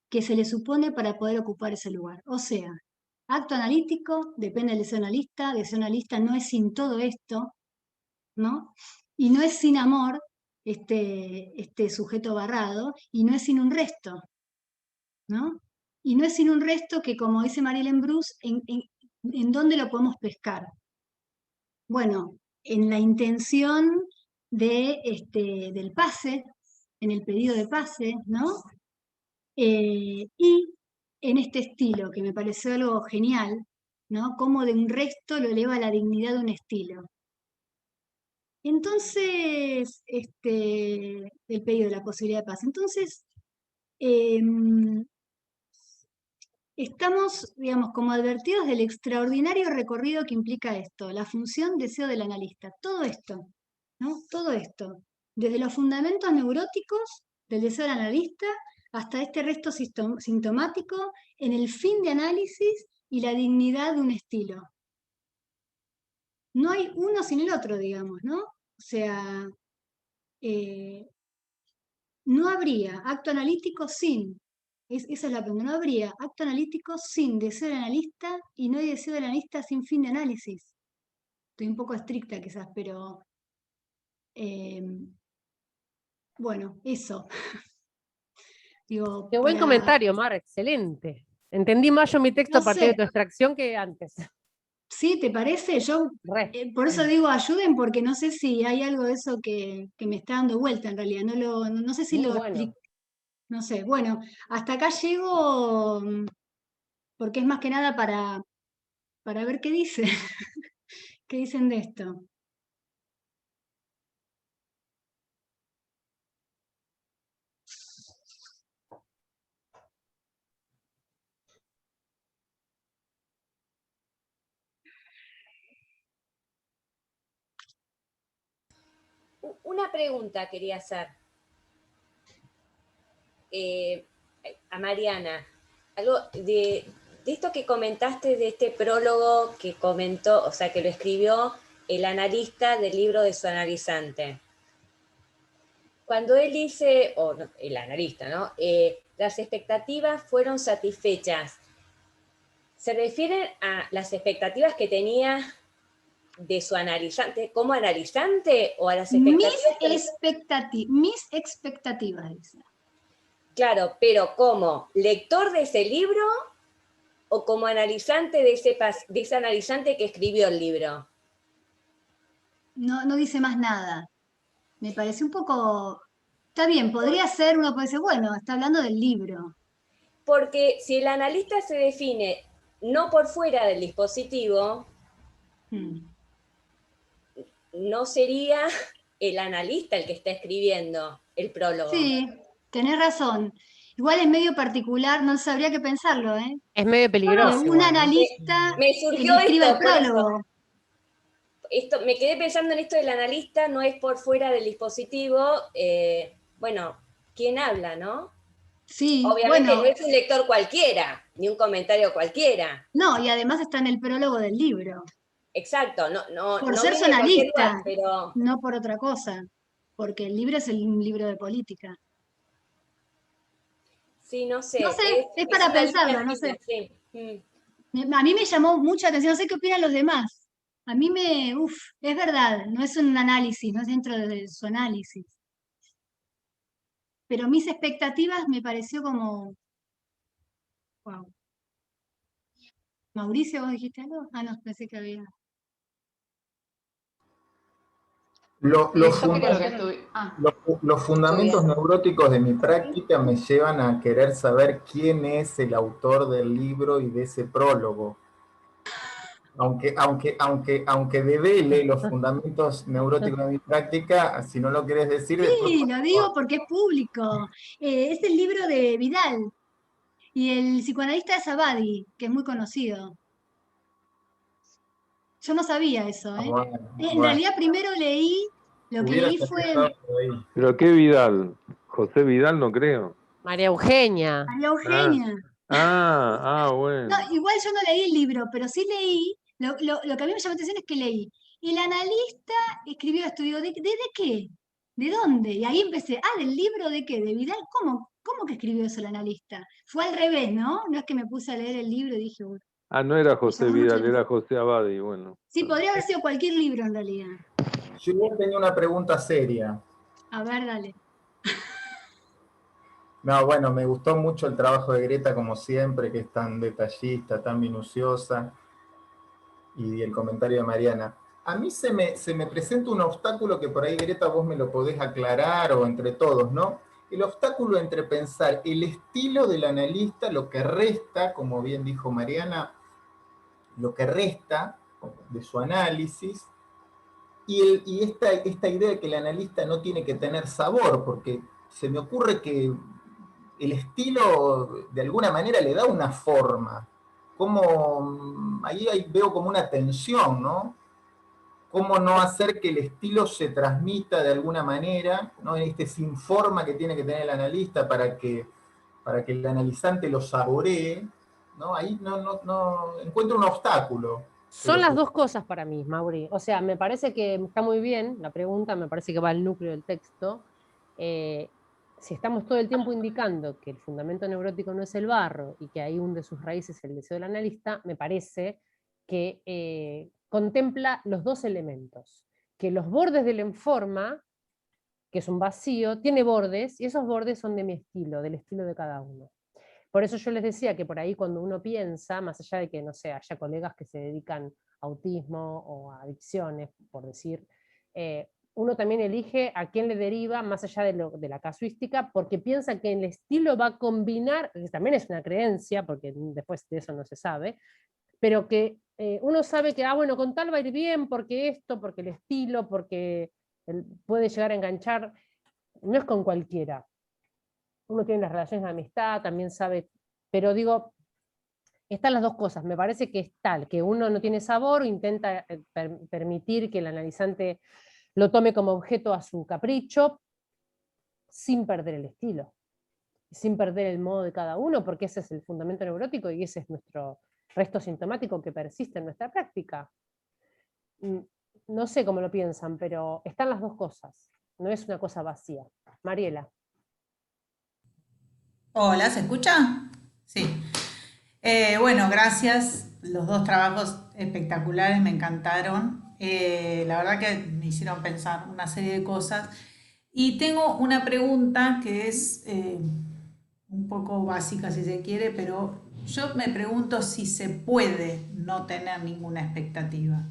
que se le supone para poder ocupar ese lugar. O sea, acto analítico depende del deseo analista no es sin todo esto, ¿no? Y no es sin amor este sujeto barrado, y no es sin un resto, ¿no? Y no es sin un resto que, como dice Marilyn Bruce, ¿en dónde lo podemos pescar? Bueno, en la intención del pase, en el pedido de pase, ¿no? Y en este estilo, que me pareció algo genial, ¿no? Cómo de un resto lo eleva a la dignidad de un estilo. Entonces, el pedido de la posibilidad de paz. Entonces, estamos, digamos, como advertidos del extraordinario recorrido que implica esto, la función deseo del analista. Todo esto, ¿no? Todo esto. Desde los fundamentos neuróticos, del deseo del analista hasta este resto sintomático en el fin de análisis y la dignidad de un estilo. No hay uno sin el otro, digamos, ¿no? O sea, no habría acto analítico sin, esa es la pregunta, no habría acto analítico sin deseo del analista y no hay deseo del analista sin fin de análisis. Estoy un poco estricta quizás, pero bueno, eso. Digo, Qué buen comentario, Mar, excelente. Entendí más yo mi texto No a partir sé. de tu extracción que antes. ¿Sí? ¿Te parece? Yo Re. por eso digo ayuden, porque no sé si hay algo de eso que me está dando vuelta en realidad. No sé si Muy lo bueno. explico. No sé. Bueno, hasta acá llego porque es más que nada para ver qué dice. ¿Qué dicen de esto? Una pregunta quería hacer a Mariana. Algo de esto que comentaste, de este prólogo que comentó, o sea, que lo escribió el analista del libro de su analizante. Cuando él dice, o no, el analista, ¿no? Las expectativas fueron satisfechas. ¿Se refieren a las expectativas que tenía de su analizante, como analizante, o a las expectativas? Mis expectativas, dice. Claro, pero como lector de ese libro o como analizante de ese analizante que escribió el libro. No dice más nada. Me parece un poco... Está bien, podría ser, uno puede decir, bueno, está hablando del libro. Porque si el analista se define no por fuera del dispositivo, no sería el analista el que está escribiendo el prólogo. Sí, tenés razón. Igual es medio particular, no sabría qué pensarlo, ¿eh? Es medio peligroso. Un igual, ¿no? analista Me que surgió le escriba el esto, por prólogo. eso. Me quedé pensando en esto del analista, no es por fuera del dispositivo. Bueno, ¿quién habla, no? Sí, Obviamente bueno, no es un lector cualquiera, ni un comentario cualquiera. no, y además está en el prólogo del libro. Exacto, Por no ser viene de cualquier lugar, analista, pero no por otra cosa, porque el libro es un libro de política. sí, no sé. No sé, es para una línea pensarlo, no fina, sé. sí. A mí me llamó mucha atención, no sé qué opinan los demás. A mí es verdad, no es un análisis, no es dentro de su análisis. Pero mis expectativas me pareció como, wow. Mauricio, ¿vos dijiste algo? Ah, no, pensé que había. Los Yo creo que estuve... los fundamentos neuróticos de mi práctica me llevan a querer saber quién es el autor del libro y de ese prólogo. Aunque devele los fundamentos neuróticos de mi práctica, si no lo quieres decir, después... Sí, lo digo porque es público. Es el libro de Vidal y el psicoanalista es Abadi, que es muy conocido. Yo no sabía eso, ¿eh? En realidad primero leí, lo que leí fue ¿Pero qué Vidal? ¿José Vidal? No creo. María Eugenia. María Eugenia. Bueno. No, igual yo no leí el libro, pero sí leí, lo que a mí me llamó la atención es que leí. El analista escribió esto, digo, ¿de qué? ¿De dónde? Y ahí empecé, ¿del libro de qué? ¿De Vidal? ¿Cómo que escribió eso el analista? Fue al revés, ¿no? No es que me puse a leer el libro y dije, uy, No era José llamó mucho la Vidal, era atención. José Abadi, bueno. Sí, podría haber sido cualquier libro en realidad. Yo igual tenía una pregunta seria. A ver, dale. No, bueno, me gustó mucho el trabajo de Greta, como siempre, que es tan detallista, tan minuciosa, y el comentario de Mariana. A mí se me presenta un obstáculo que por ahí, Greta, vos me lo podés aclarar, o entre todos, ¿no? El obstáculo entre pensar el estilo del analista, lo que resta, como bien dijo Mariana, lo que resta de su análisis, y esta idea de que el analista no tiene que tener sabor, porque se me ocurre que el estilo de alguna manera le da una forma. Ahí veo como una tensión, ¿no? cómo no hacer que el estilo se transmita de alguna manera, ¿no? Este sin forma que tiene que tener el analista para que el analizante lo saboree, ¿no? Ahí no encuentro un obstáculo. Son las dos cosas para mí, Mauri. O sea, me parece que está muy bien la pregunta, me parece que va al núcleo del texto. Si estamos todo el tiempo indicando que el fundamento neurótico no es el barro y que ahí hunde sus raíces el deseo del analista, me parece que contempla los dos elementos. Que los bordes del enforma, que es un vacío, tiene bordes, y esos bordes son de mi estilo, del estilo de cada uno. Por eso yo les decía que por ahí cuando uno piensa, más allá de que, no sé, haya colegas que se dedican a autismo o a adicciones, por decir, uno también elige a quién le deriva, más allá de la casuística, porque piensa que el estilo va a combinar, que también es una creencia, porque después de eso no se sabe, pero que uno sabe que, bueno, con tal va a ir bien, porque esto, porque el estilo, porque puede llegar a enganchar, no es con cualquiera. Uno tiene las relaciones de amistad, también sabe, pero digo, están las dos cosas, me parece que es tal, que uno no tiene sabor, o intenta permitir que el analizante lo tome como objeto a su capricho, sin perder el estilo, sin perder el modo de cada uno, porque ese es el fundamento neurótico y ese es nuestro resto sintomático que persiste en nuestra práctica. No sé cómo lo piensan, pero están las dos cosas, no es una cosa vacía. Mariela. Hola, ¿se escucha? Sí. Bueno, gracias. Los dos trabajos espectaculares, me encantaron. La verdad que me hicieron pensar una serie de cosas. Y tengo una pregunta que es un poco básica, si se quiere, pero yo me pregunto si se puede no tener ninguna expectativa.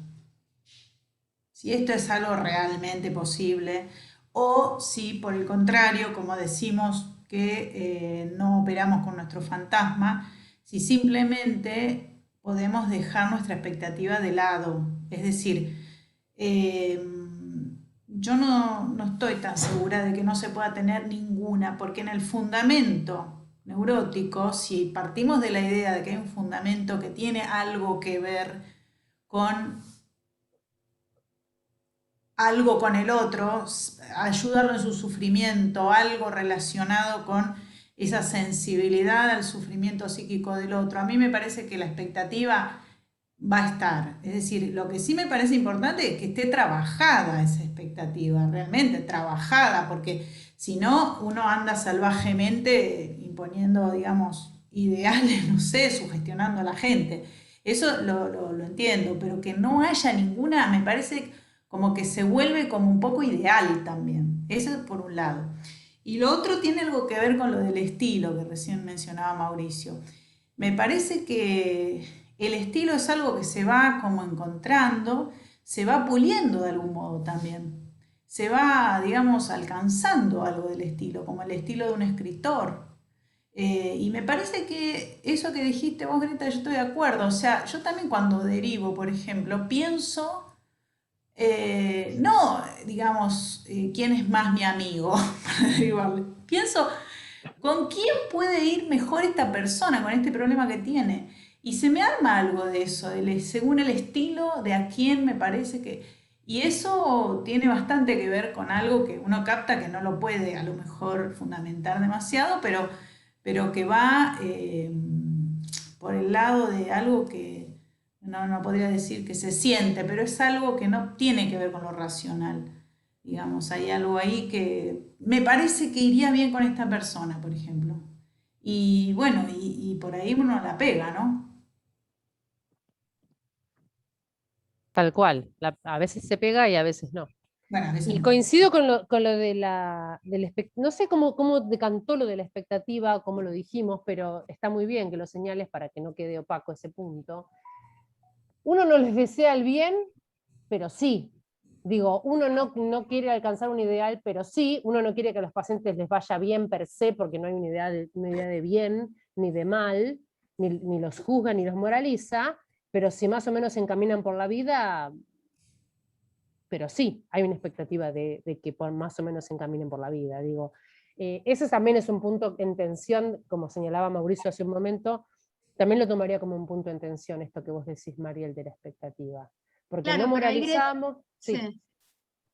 Si esto es algo realmente posible, o si por el contrario, como decimos que no operamos con nuestro fantasma, si simplemente podemos dejar nuestra expectativa de lado. Es decir, yo no estoy tan segura de que no se pueda tener ninguna, porque en el fundamento neurótico, si partimos de la idea de que hay un fundamento que tiene algo que ver con algo con el otro, ayudarlo en su sufrimiento, algo relacionado con esa sensibilidad al sufrimiento psíquico del otro. A mí me parece que la expectativa va a estar. Es decir, lo que sí me parece importante es que esté trabajada esa expectativa, realmente trabajada, porque si no, uno anda salvajemente imponiendo, digamos, ideales, no sé, sugestionando a la gente. Eso lo entiendo, pero que no haya ninguna, me parece como que se vuelve como un poco ideal también. Eso por un lado. Y lo otro tiene algo que ver con lo del estilo que recién mencionaba Mauricio. Me parece que el estilo es algo que se va como encontrando, se va puliendo de algún modo también. Se va, digamos, alcanzando algo del estilo, como el estilo de un escritor. Y me parece que eso que dijiste vos, Greta, yo estoy de acuerdo. O sea, yo también cuando derivo, por ejemplo, pienso... no, digamos, quién es más mi amigo, para derivarle. Pienso, ¿con quién puede ir mejor esta persona con este problema que tiene? Y se me arma algo de eso, según el estilo de a quién me parece que... Y eso tiene bastante que ver con algo que uno capta que no lo puede a lo mejor fundamentar demasiado, pero que va por el lado de algo que no podría decir que se siente, pero es algo que no tiene que ver con lo racional. Digamos, hay algo ahí que me parece que iría bien con esta persona, por ejemplo. Y bueno, y por ahí uno la pega, ¿no? Tal cual, a veces se pega y a veces no. Bueno, a veces Y no. coincido con lo de no sé cómo decantó lo de la expectativa, cómo lo dijimos, pero está muy bien que lo señales para que no quede opaco ese punto. Uno no les desea el bien, pero sí. Digo, uno no quiere alcanzar un ideal, pero sí, uno no quiere que a los pacientes les vaya bien per se, porque no hay una idea de bien ni de mal, ni los juzga ni los moraliza, pero si más o menos se encaminan por la vida, pero sí, hay una expectativa de que más o menos se encaminen por la vida. Digo, ese también es un punto en tensión, como señalaba Mauricio hace un momento, también lo tomaría como un punto en tensión, esto que vos decís, Mariel, de la expectativa. porque Claro, no pero ahí, moralizamos. Sí. sí.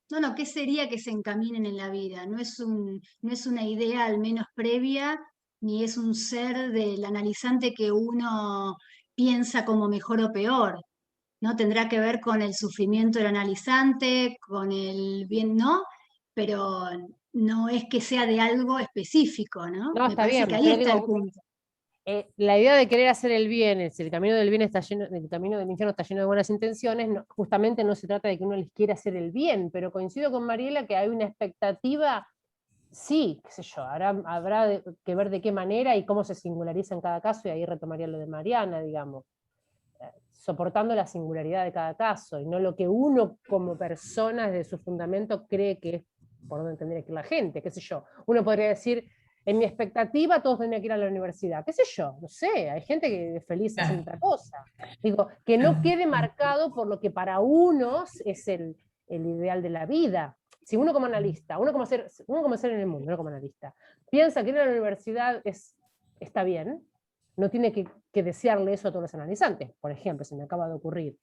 No, ¿qué sería que se encaminen en la vida? No es una idea al menos previa, ni es un ser del analizante que uno piensa como mejor o peor, ¿no? Tendrá que ver con el sufrimiento del analizante, con el bien, ¿no? Pero no es que sea de algo específico, ¿no? No, Me está parece bien, que ahí pero está el digo, punto. la idea de querer hacer el bien, si el camino del bien está lleno, el camino del infierno está lleno de buenas intenciones, justamente no se trata de que uno les quiera hacer el bien, pero coincido con Mariela que hay una expectativa, sí, qué sé yo, habrá que ver de qué manera y cómo se singulariza en cada caso, y ahí retomaría lo de Mariana, digamos, soportando la singularidad de cada caso, y no lo que uno como persona desde su fundamento cree que es por donde tendría que ir la gente, qué sé yo. Uno podría decir, en mi expectativa todos tendrían que ir a la universidad, qué sé yo, no sé, hay gente que es feliz haciendo otra cosa. Digo, que no quede marcado por lo que para unos es el ideal de la vida. Si uno como analista, uno como ser en el mundo, no como analista, piensa que ir a la universidad está bien, no tiene que desearle eso a todos los analizantes, por ejemplo, se me acaba de ocurrir.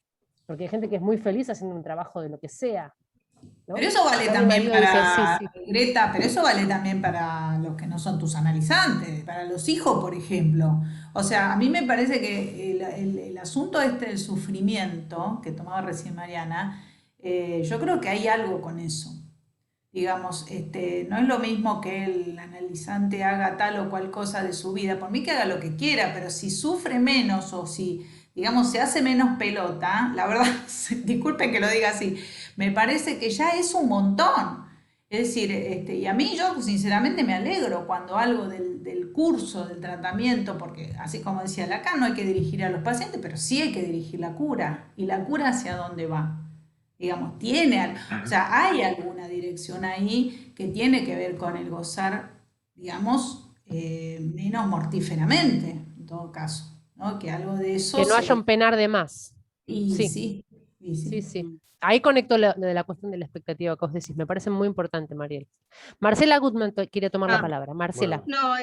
Porque hay gente que es muy feliz haciendo un trabajo de lo que sea, ¿no? Pero eso vale Acá mi también marido dice, sí, para, sí. Greta, pero eso vale también para los que no son tus analizantes, para los hijos, por ejemplo. O sea, a mí me parece que el asunto este del sufrimiento, que tomaba recién Mariana, yo creo que hay algo con eso. Digamos, no es lo mismo que el analizante haga tal o cual cosa de su vida, por mí que haga lo que quiera, pero si sufre menos o si, digamos, se hace menos pelota, la verdad, disculpen que lo diga así, me parece que ya es un montón. Es decir, y a mí yo sinceramente me alegro cuando algo del curso, del tratamiento, porque así como decía Lacan, no hay que dirigir a los pacientes, pero sí hay que dirigir la cura. ¿Y la cura hacia dónde va? Digamos, o sea, hay alguna dirección ahí que tiene que ver con el gozar, digamos, menos mortíferamente, en todo caso, ¿no? Que algo de eso Que no haya un penar de más. Y Sí, sí, y sí. sí, sí. Ahí conecto lo de la cuestión de la expectativa que vos decís, me parece muy importante, Mariel. Marcela Gutman quiere tomar la palabra. Marcela. Bueno. No,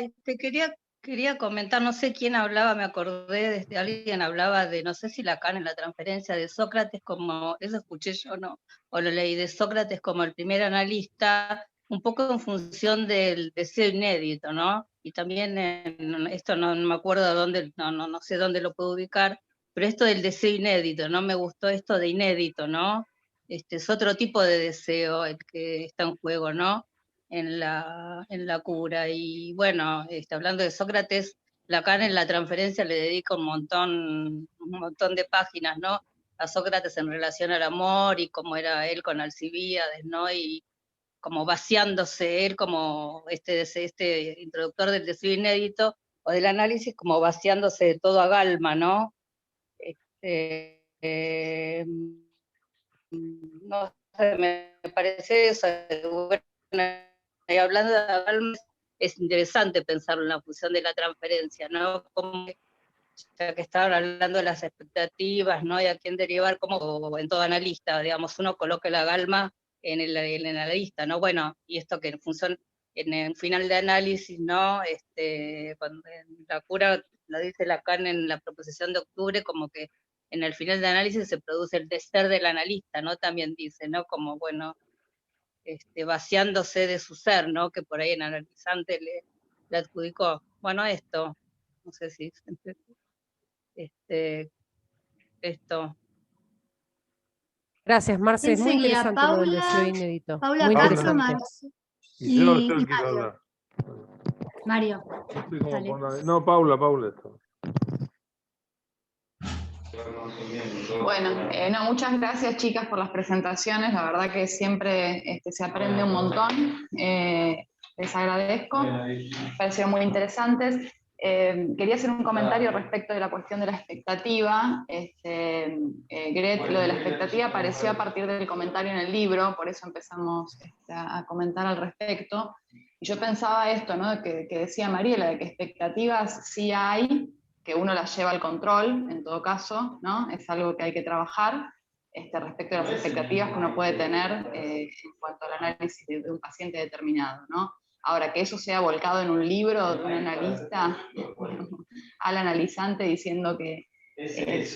quería comentar, no sé quién hablaba, me acordé, alguien hablaba de, no sé si Lacan en la transferencia de Sócrates como, eso escuché yo, ¿no? O lo leí de Sócrates como el primer analista, un poco en función del deseo inédito, ¿no? Y también, esto no me acuerdo de dónde, no sé dónde lo puedo ubicar, pero esto del deseo inédito, ¿no? Me gustó esto de inédito, ¿no? Es otro tipo de deseo el que está en juego, ¿no? En la cura. Y bueno, hablando de Sócrates, Lacan en la transferencia le dedica un montón de páginas, ¿no? A Sócrates en relación al amor y cómo era él con Alcibíades, ¿no? Y como vaciándose él como este introductor del deseo inédito o del análisis, como vaciándose de todo a Galma, ¿no? No sé, me parece eso, bueno, y hablando de Galma, es interesante pensarlo en la función de la transferencia, ¿no? Como, ya que estaban hablando de las expectativas, ¿no? Y a quién derivar, como en todo analista, digamos, uno coloca la Galma en el analista, ¿no? Bueno, y esto que en función, en el final de análisis, ¿no? Cuando en la cura, lo dice Lacan en la proposición de octubre, como que en el final de análisis se produce el ser del analista, ¿no? También dice, ¿no? Como, bueno, vaciándose de su ser, ¿no? Que por ahí en analizante le adjudicó. Bueno, esto, no sé si esto. Gracias, Marce, ¿Quién es muy seguía? interesante lo del deseo inédito. Paula Muy Castro, interesante. Marce Y yo y quiero Mario. hablar. Mario, Yo estoy como dale. No, Paula está. Bueno, no, muchas gracias chicas por las presentaciones, la verdad que siempre se aprende un montón, les agradezco, me parecieron muy interesantes. Quería hacer un comentario respecto de la cuestión de la expectativa. Gret, lo de la expectativa apareció a partir del comentario en el libro, por eso empezamos a comentar al respecto. Y yo pensaba esto, ¿no? que decía Mariela, de que expectativas sí hay, que uno las lleva al control, en todo caso, ¿no? Es algo que hay que trabajar respecto de las expectativas que uno puede tener en cuanto al análisis de un paciente determinado, ¿no? Ahora, que eso sea volcado en un libro de un analista al analizante diciendo que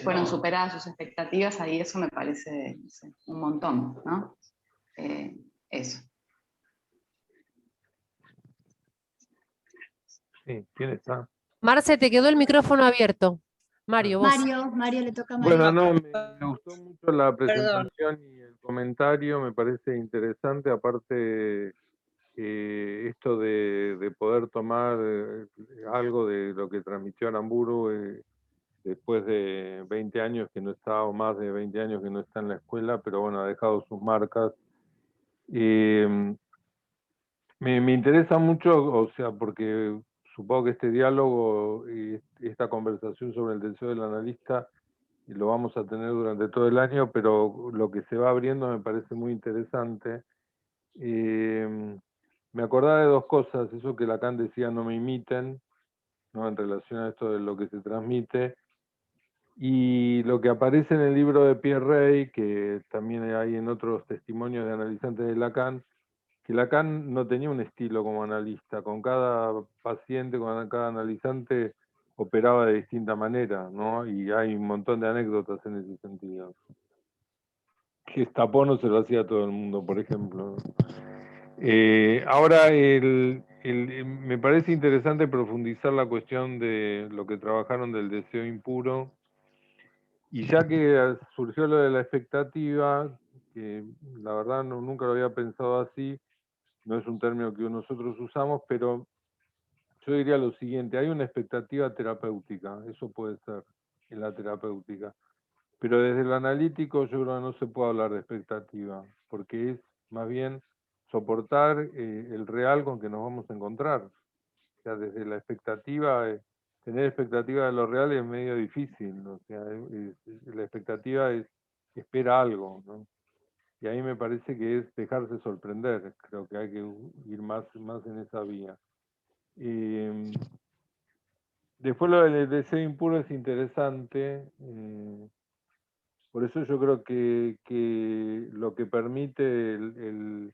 fueron superadas sus expectativas, ahí eso me parece, no sé, un montón, ¿no? Eso. Sí, ¿quién está? Marce, te quedó el micrófono abierto. Mario, vos. Mario, le toca a Mario. Bueno, no, me gustó mucho la presentación y el comentario, me parece interesante, aparte esto de poder tomar algo de lo que transmitió Aramburu después de 20 años que no está, o más de 20 años que no está en la escuela, pero bueno, ha dejado sus marcas. Me interesa mucho, o sea, porque supongo que este diálogo y esta conversación sobre el deseo del analista lo vamos a tener durante todo el año, pero lo que se va abriendo me parece muy interesante. Me acordaba de dos cosas, eso que Lacan decía, no me imiten, ¿no? En relación a esto de lo que se transmite, y lo que aparece en el libro de Pierre Rey, que también hay en otros testimonios de analizantes de Lacan, que Lacan no tenía un estilo como analista, con cada paciente, con cada analizante operaba de distinta manera, ¿no? Y hay un montón de anécdotas en ese sentido. Gestapo no se lo hacía a todo el mundo, por ejemplo. Ahora, me parece interesante profundizar la cuestión de lo que trabajaron del deseo impuro, y ya que surgió lo de la expectativa, que la verdad nunca lo había pensado así, no es un término que nosotros usamos, pero yo diría lo siguiente, hay una expectativa terapéutica, eso puede ser en la terapéutica, pero desde lo analítico yo creo que no se puede hablar de expectativa, porque es más bien soportar el real con que nos vamos a encontrar. O sea, desde la expectativa, tener expectativa de lo real es medio difícil, o sea, la expectativa espera algo, ¿no? Y ahí me parece que es dejarse sorprender, creo que hay que ir más en esa vía. Después lo del deseo impuro es interesante, por eso yo creo que lo que permite el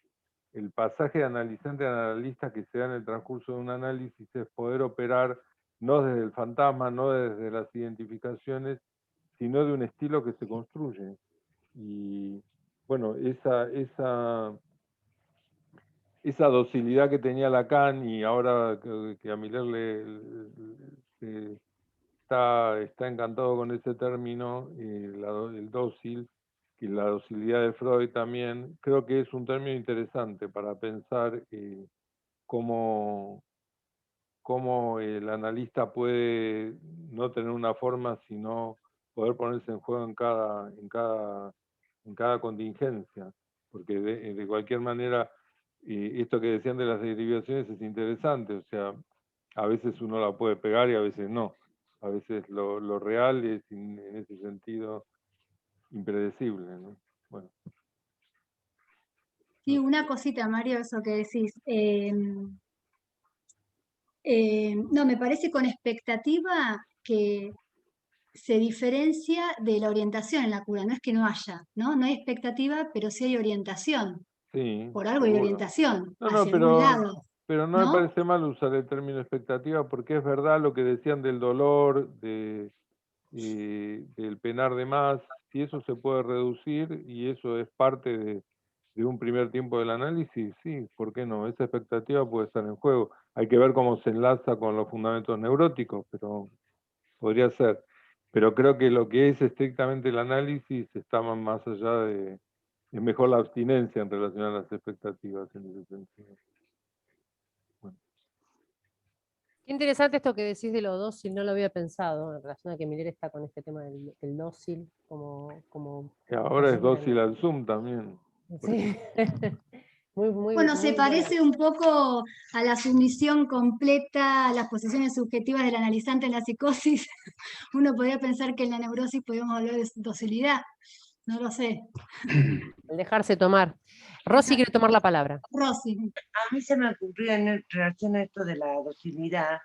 pasaje de analizante a analista que se da en el transcurso de un análisis es poder operar no desde el fantasma, no desde las identificaciones, sino de un estilo que se construye. Y bueno, esa docilidad que tenía Lacan, y ahora que a Miller está encantado con ese término, el dócil, y la docilidad de Freud también, creo que es un término interesante para pensar cómo el analista puede no tener una forma, sino poder ponerse en juego en cada contingencia, porque de cualquier manera, esto que decían de las derivaciones es interesante, o sea, a veces uno la puede pegar y a veces no, a veces lo real es en ese sentido impredecible, ¿no? Bueno. Sí, una cosita, Mario, eso que decís. No, me parece con expectativa que se diferencia de la orientación en la cura, no es que no haya, ¿no? No hay expectativa, pero sí hay orientación. Sí, Por algo hay seguro. orientación, No, hacia algún lado. pero no me parece mal usar el término expectativa, porque es verdad lo que decían del dolor, del penar de más, si eso se puede reducir y eso es parte de un primer tiempo del análisis, sí, ¿por qué no? Esa expectativa puede estar en juego. Hay que ver cómo se enlaza con los fundamentos neuróticos, pero podría ser. Pero creo que lo que es estrictamente el análisis está más allá de... Es mejor la abstinencia en relación a las expectativas en ese sentido. Bueno. Qué interesante esto que decís de lo dócil, no lo había pensado, en relación a que Miller está con este tema del dócil como Y ahora es posibilidad, dócil ¿no? al Zoom también. Sí. Bueno, se muy parece un poco a la sumisión completa a las posiciones subjetivas del analizante en la psicosis. Uno podría pensar que en la neurosis podríamos hablar de docilidad, no lo sé. El dejarse tomar. Rosy quiere tomar la palabra. Rosy. A mí se me ocurrió en relación a esto de la docilidad,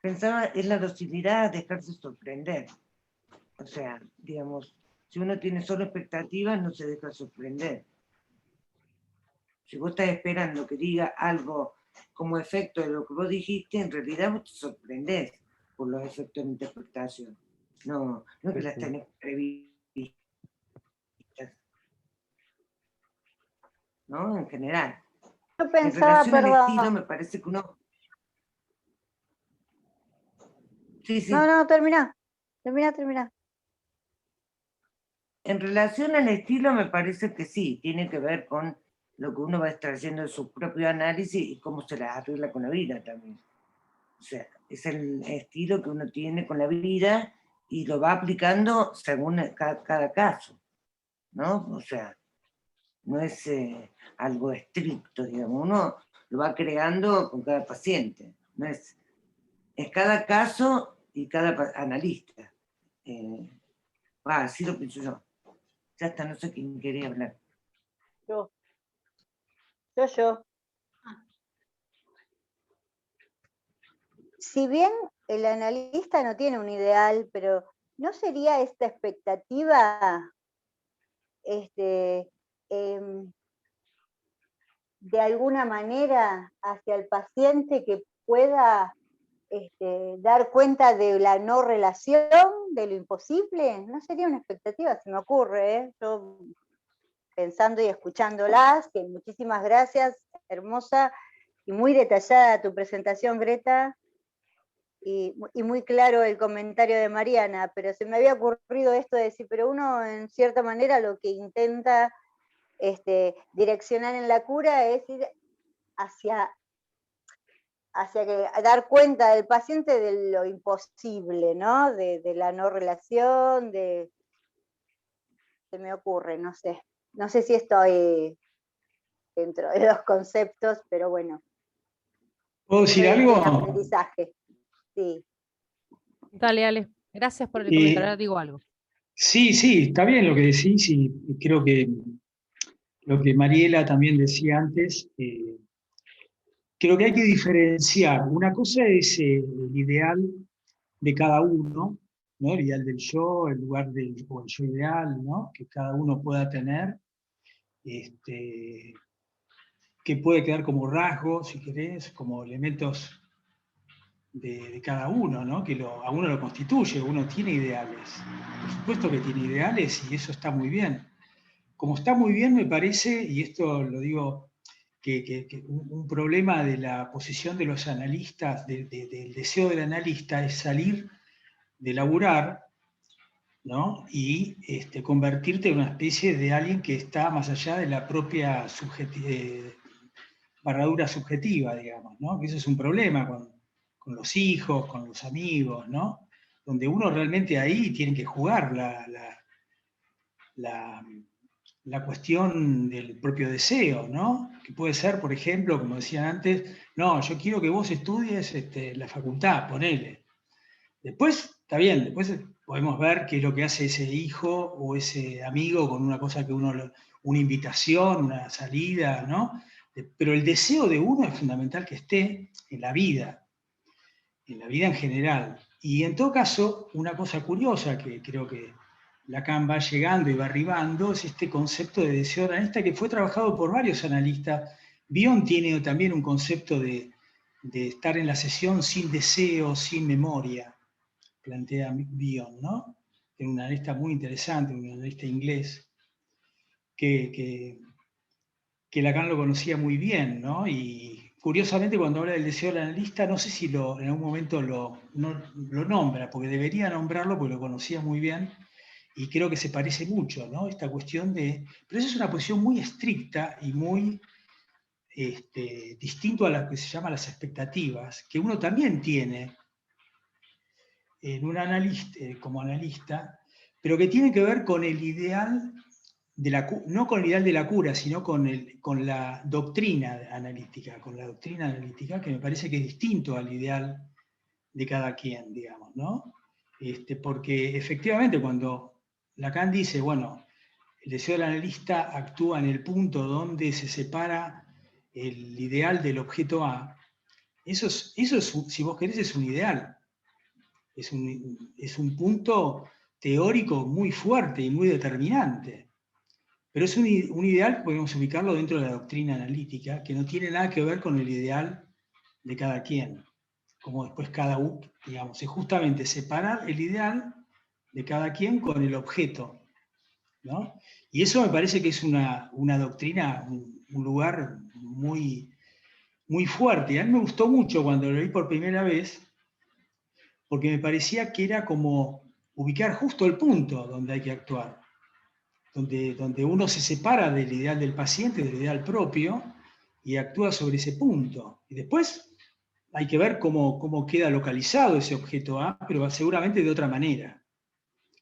pensaba en la docilidad, dejarse sorprender. O sea, digamos, si uno tiene solo expectativas, no se deja sorprender. Si vos estás esperando que diga algo como efecto de lo que vos dijiste, en realidad vos te sorprendés por los efectos de interpretación. no que las tenés previstas, ¿no? En general. Yo En pensaba, relación al estilo, perdón. me parece que uno... Sí, sí. No, termina. Termina. En relación al estilo, me parece que sí, tiene que ver con lo que uno va extrayendo de su propio análisis y cómo se las arregla con la vida también. O sea, es el estilo que uno tiene con la vida y lo va aplicando según cada caso, ¿no? O sea, no es algo estricto, digamos, uno lo va creando con cada paciente, no es cada caso y cada analista. Así lo pienso yo. Ya está, no sé quién quería hablar. Yo. Si bien el analista no tiene un ideal, pero ¿no sería esta expectativa de alguna manera hacia el paciente que pueda dar cuenta de la no relación, de lo imposible? ¿No sería una expectativa? Se me ocurre, ¿eh? Yo pensando y escuchándolas, que muchísimas gracias, hermosa y muy detallada tu presentación, Greta, y muy claro el comentario de Mariana, pero se me había ocurrido esto de decir, pero uno en cierta manera lo que intenta direccionar en la cura es ir hacia que dar cuenta del paciente de lo imposible, ¿no? De la no relación, se me ocurre, no sé. No sé si estoy dentro de los conceptos, pero bueno. ¿Puedo decir El algo? aprendizaje, sí. Dale, Ale. Gracias por el comentario. Ahora digo algo. Sí, está bien lo que decís y creo que lo que Mariela también decía antes, creo que hay que diferenciar. Una cosa es el ideal de cada uno, ¿no? El ideal del yo, el lugar o el yo ideal, ¿no? Que cada uno pueda tener, que puede quedar como rasgos, si querés, como elementos de cada uno, ¿no? Que a uno lo constituye, uno tiene ideales. Por supuesto que tiene ideales y eso está muy bien. Como está muy bien, me parece, y esto lo digo, que un problema de la posición de los analistas, del deseo del analista, es salir de laburar, ¿no? Y convertirte en una especie de alguien que está más allá de la propia barradura subjetiva, digamos, ¿no? Que eso es un problema con los hijos, con los amigos, ¿no? Donde uno realmente ahí tiene que jugar la cuestión del propio deseo, ¿no? Que puede ser, por ejemplo, como decían antes, no, yo quiero que vos estudies la facultad, ponele. Después, está bien, después podemos ver qué es lo que hace ese hijo o ese amigo con una cosa que una invitación, una salida, ¿no? Pero el deseo de uno es fundamental que esté en la vida en general. Y en todo caso, una cosa curiosa que creo que Lacan va llegando y va arribando es este concepto de deseo analista que fue trabajado por varios analistas. Bion tiene también un concepto de estar en la sesión sin deseo, sin memoria, plantea Bion, ¿no? Es un analista muy interesante, un analista inglés, que Lacan lo conocía muy bien, ¿no? Y curiosamente cuando habla del deseo del analista, no sé si en algún momento lo nombra, porque debería nombrarlo porque lo conocía muy bien, y creo que se parece mucho, ¿no? Esta cuestión de... Pero eso es una posición muy estricta y muy distinto a lo que se llama las expectativas, que uno también tiene en un analista, como analista, pero que tiene que ver con el ideal no con el ideal de la cura, sino con la doctrina analítica, que me parece que es distinto al ideal de cada quien, digamos, ¿no? Porque efectivamente cuando Lacan dice, bueno, el deseo del analista actúa en el punto donde se separa el ideal del objeto A, eso es, si vos querés, es un ideal. Es un punto teórico muy fuerte y muy determinante. Pero es un ideal, podemos ubicarlo dentro de la doctrina analítica, que no tiene nada que ver con el ideal de cada quien. Como después cada uno, digamos, es justamente separar el ideal de cada quien con el objeto, ¿no? Y eso me parece que es una doctrina, un lugar muy, muy fuerte. Y a mí me gustó mucho cuando lo leí por primera vez, porque me parecía que era como ubicar justo el punto donde hay que actuar, donde uno se separa del ideal del paciente, del ideal propio, y actúa sobre ese punto. Y después hay que ver cómo queda localizado ese objeto A, pero seguramente de otra manera.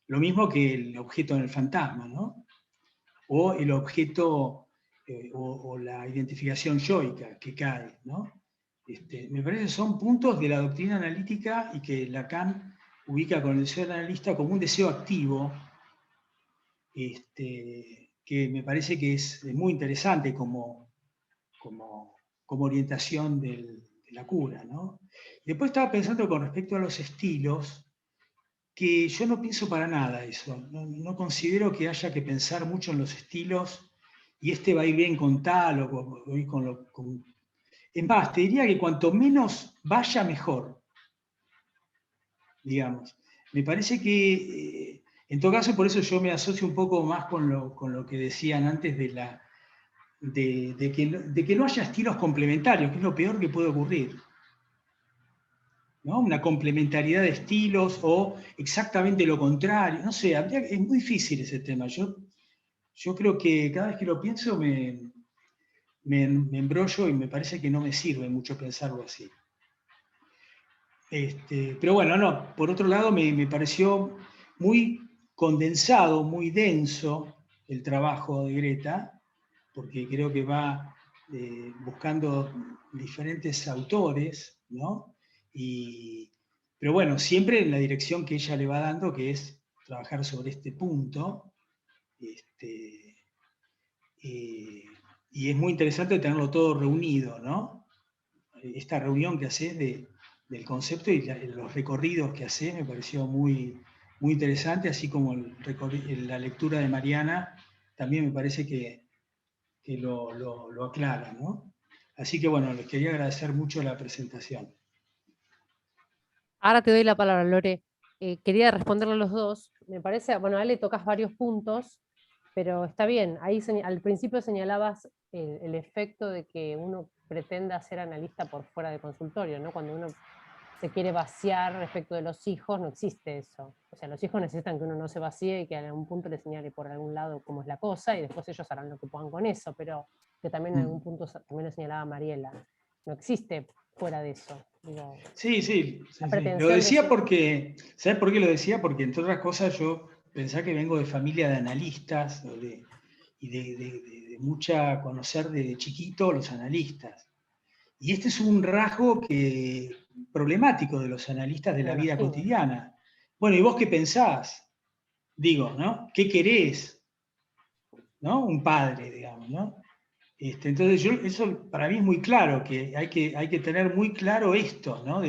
Lo mismo que el objeto en el fantasma, ¿no? O el objeto, o la identificación yoica que cae, ¿no? Me parece que son puntos de la doctrina analítica y que Lacan ubica con el deseo del analista como un deseo activo, que me parece que es muy interesante como orientación de la cura, ¿no? Después estaba pensando con respecto a los estilos, que yo no pienso para nada eso. No considero que haya que pensar mucho en los estilos y va a ir bien con tal o con... En más, te diría que cuanto menos vaya, mejor. Digamos. Me parece que, en todo caso, por eso yo me asocio un poco más con lo que decían antes de que no haya estilos complementarios, que es lo peor que puede ocurrir, ¿no? Una complementariedad de estilos o exactamente lo contrario. No sé, es muy difícil ese tema. Yo creo que cada vez que lo pienso me embrollo y me parece que no me sirve mucho pensarlo así. Pero bueno, no, por otro lado me pareció muy condensado, muy denso el trabajo de Greta, porque creo que va buscando diferentes autores, ¿no? Pero bueno, siempre en la dirección que ella le va dando, que es trabajar sobre este punto. Y es muy interesante tenerlo todo reunido, ¿no? Esta reunión que hace del concepto y los recorridos que hace me pareció muy, muy interesante, así como la lectura de Mariana también me parece que lo aclara, ¿no? Así que bueno, les quería agradecer mucho la presentación. Ahora te doy la palabra, Lore. Quería responderle a los dos. Me parece, bueno, Ale, tocas varios puntos, pero está bien. Ahí al principio señalabas el efecto de que uno pretenda ser analista por fuera del consultorio, ¿no? Cuando uno se quiere vaciar respecto de los hijos, no existe eso. O sea, los hijos necesitan que uno no se vacíe y que en algún punto le señale por algún lado cómo es la cosa y después ellos harán lo que puedan con eso, pero que también en algún punto también lo señalaba Mariela. No existe fuera de eso. Digo, sí. Lo decía porque, ¿sabes por qué lo decía? Porque entre otras cosas yo pensaba que vengo de familia de analistas y de mucha conocer desde chiquito los analistas. Y este es un rasgo problemático de los analistas de la vida cotidiana. Bueno, ¿y vos qué pensás? Digo, ¿no? ¿Qué querés? ¿No? Un padre, digamos, ¿no? Entonces, eso para mí es muy claro, que hay que tener muy claro esto, ¿no?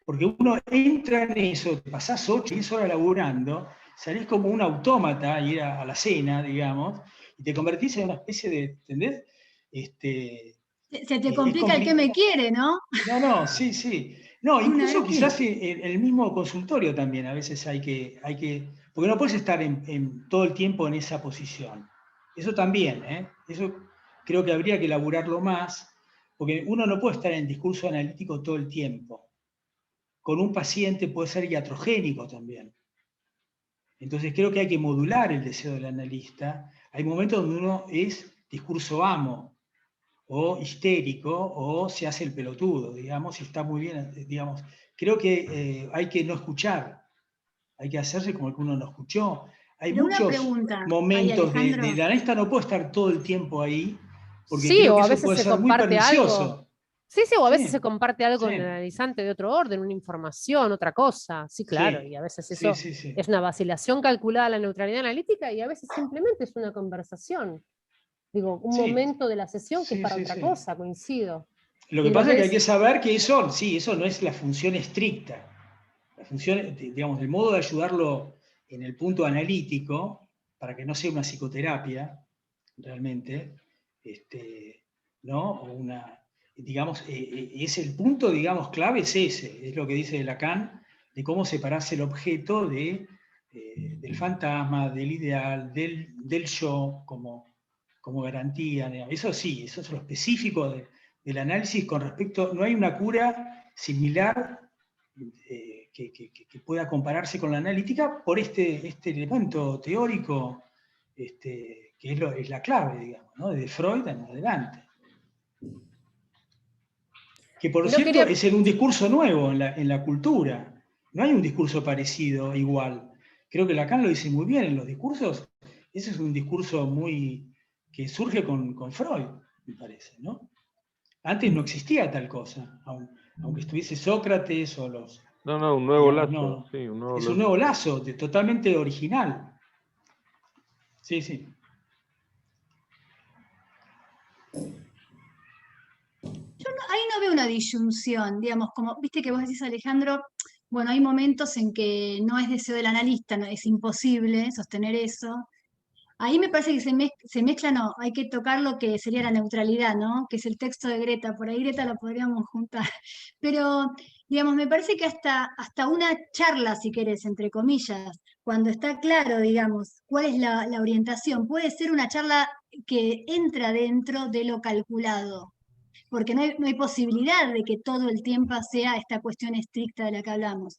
Porque uno entra en eso, te pasás 8 o 10 horas laburando, salís como un autómata a ir a la cena, digamos, y te convertís en una especie de, ¿entendés? Se te complica el que me quiere, ¿no? No, sí. No, incluso quizás en el mismo consultorio también a veces hay que porque no puedes estar todo el tiempo en esa posición. Eso también, eso creo que habría que elaborarlo más, porque uno no puede estar en discurso analítico todo el tiempo. Con un paciente puede ser iatrogénico también. Entonces creo que hay que modular el deseo del analista. Hay momentos donde uno es discurso amo, o histérico, o se hace el pelotudo, digamos, y está muy bien, digamos. Creo que hay que no escuchar, hay que hacerse como el que uno no escuchó. Hay muchos momentos de la analista no puede estar todo el tiempo ahí, porque sí, creo que o a eso veces puede se ser muy comparte pernicioso. algo. Sí, o a veces se comparte algo con el analizante de otro orden, una información, otra cosa. Sí, claro, y a veces eso es una vacilación calculada a la neutralidad analítica y a veces simplemente es una conversación. Digo, un momento de la sesión que es para otra cosa, coincido. Lo que pasa es que hay que saber que eso no es la función estricta. La función, digamos, el modo de ayudarlo en el punto analítico, para que no sea una psicoterapia, realmente, ¿no? O una, digamos, es el punto, digamos, clave es ese, es lo que dice Lacan, de cómo separarse el objeto del fantasma, del ideal, del yo como garantía. Eso sí, eso es lo específico del análisis con respecto, no hay una cura similar que pueda compararse con la analítica por este elemento teórico que es la clave, digamos, ¿no? De Freud en adelante. Que por cierto es un discurso nuevo en la cultura. No hay un discurso parecido, igual. Creo que Lacan lo dice muy bien en los discursos. Ese es un discurso que surge con Freud, me parece, ¿no? Antes no existía tal cosa, aunque estuviese Sócrates o los... No, un nuevo digamos, lazo. no. Sí, un nuevo Es lazo. un nuevo lazo, totalmente original. Sí, sí. Ahí no veo una disyunción, digamos, como, viste que vos decís, Alejandro, bueno, hay momentos en que no es deseo del analista, no, es imposible sostener eso. Ahí me parece que se mezcla, no, hay que tocar lo que sería la neutralidad, ¿no? Que es el texto de Greta, por ahí Greta la podríamos juntar. Pero, digamos, me parece que hasta una charla, si querés, entre comillas, cuando está claro, digamos, cuál es la orientación, puede ser una charla que entra dentro de lo calculado, porque no hay posibilidad de que todo el tiempo sea esta cuestión estricta de la que hablamos.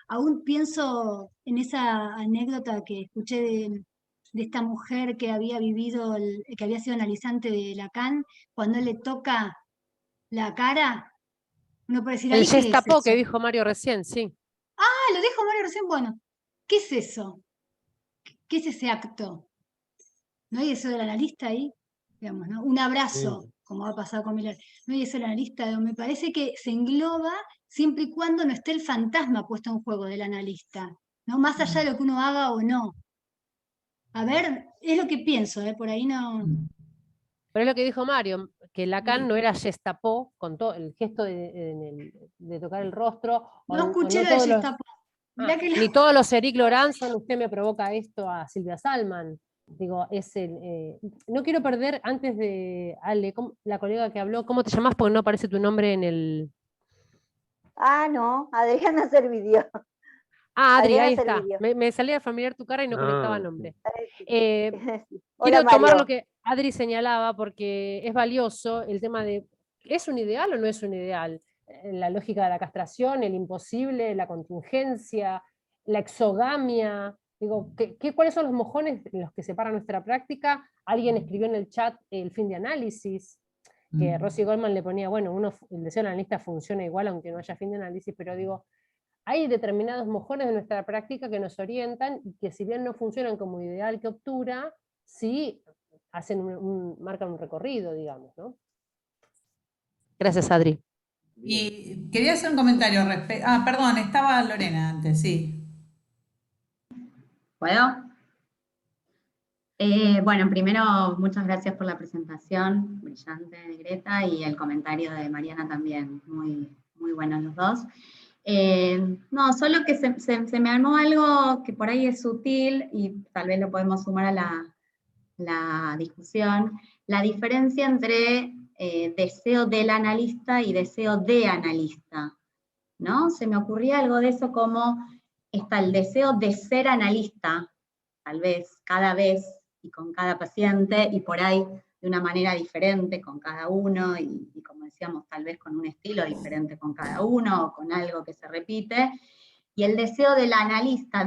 Aún pienso en esa anécdota que escuché de esta mujer que había vivido, que había sido analizante de Lacan, cuando él le toca la cara, uno puede decir, El ¿ahí qué es Gestapo que eso? dijo Mario recién, sí. Ah, lo dijo Mario recién, bueno, ¿qué es eso? ¿Qué es ese acto? ¿No hay eso del analista ahí? Digamos, ¿no? Un abrazo, Sí. como ha pasado con Miller. No hay eso del analista, me parece que se engloba siempre y cuando no esté el fantasma puesto en juego del analista, ¿no? Más allá de lo que uno haga o no. A ver, es lo que pienso, por ahí no. Pero es lo que dijo Mario, que Lacan no era Gestapo, con todo el gesto de tocar el rostro. No escuché lo de Gestapo. Ni todos los Eric Lorenzo, usted me provoca esto a Silvia Salman. Digo, no quiero perder, antes de Ale, la colega que habló, ¿cómo te llamas? Porque no aparece tu nombre en el... Ah, no, Adriana Servidio. Ah, Adri, Adriana ahí está. Servidio. Me salía familiar tu cara y no conectaba el nombre. Hola, Quiero tomar Mario. lo que Adri señalaba porque es valioso el tema de, ¿es un ideal o no es un ideal? La lógica de la castración, el imposible, la contingencia, la exogamia. Digo, ¿cuáles son los mojones en los que separa nuestra práctica? Alguien escribió en el chat el fin de análisis, que Rosy Goldman le ponía, bueno, el deseo del analista funciona igual aunque no haya fin de análisis, pero digo, hay determinados mojones de nuestra práctica que nos orientan y que si bien no funcionan como ideal que obtura, sí hacen marcan un recorrido, digamos, ¿no? Gracias, Adri. Y quería hacer un comentario respecto... Ah, perdón, estaba Lorena antes, sí. ¿Puedo? Bueno, primero, muchas gracias por la presentación brillante de Greta y el comentario de Mariana también, muy, muy buenos los dos. No, solo que se me armó algo que por ahí es sutil y tal vez lo podemos sumar a la discusión, la diferencia entre deseo del analista y deseo de analista, ¿no? Se me ocurría algo de eso como está el deseo de ser analista, tal vez, cada vez y con cada paciente, y por ahí de una manera diferente con cada uno, y como decíamos, tal vez con un estilo diferente con cada uno, o con algo que se repite, y el deseo del analista,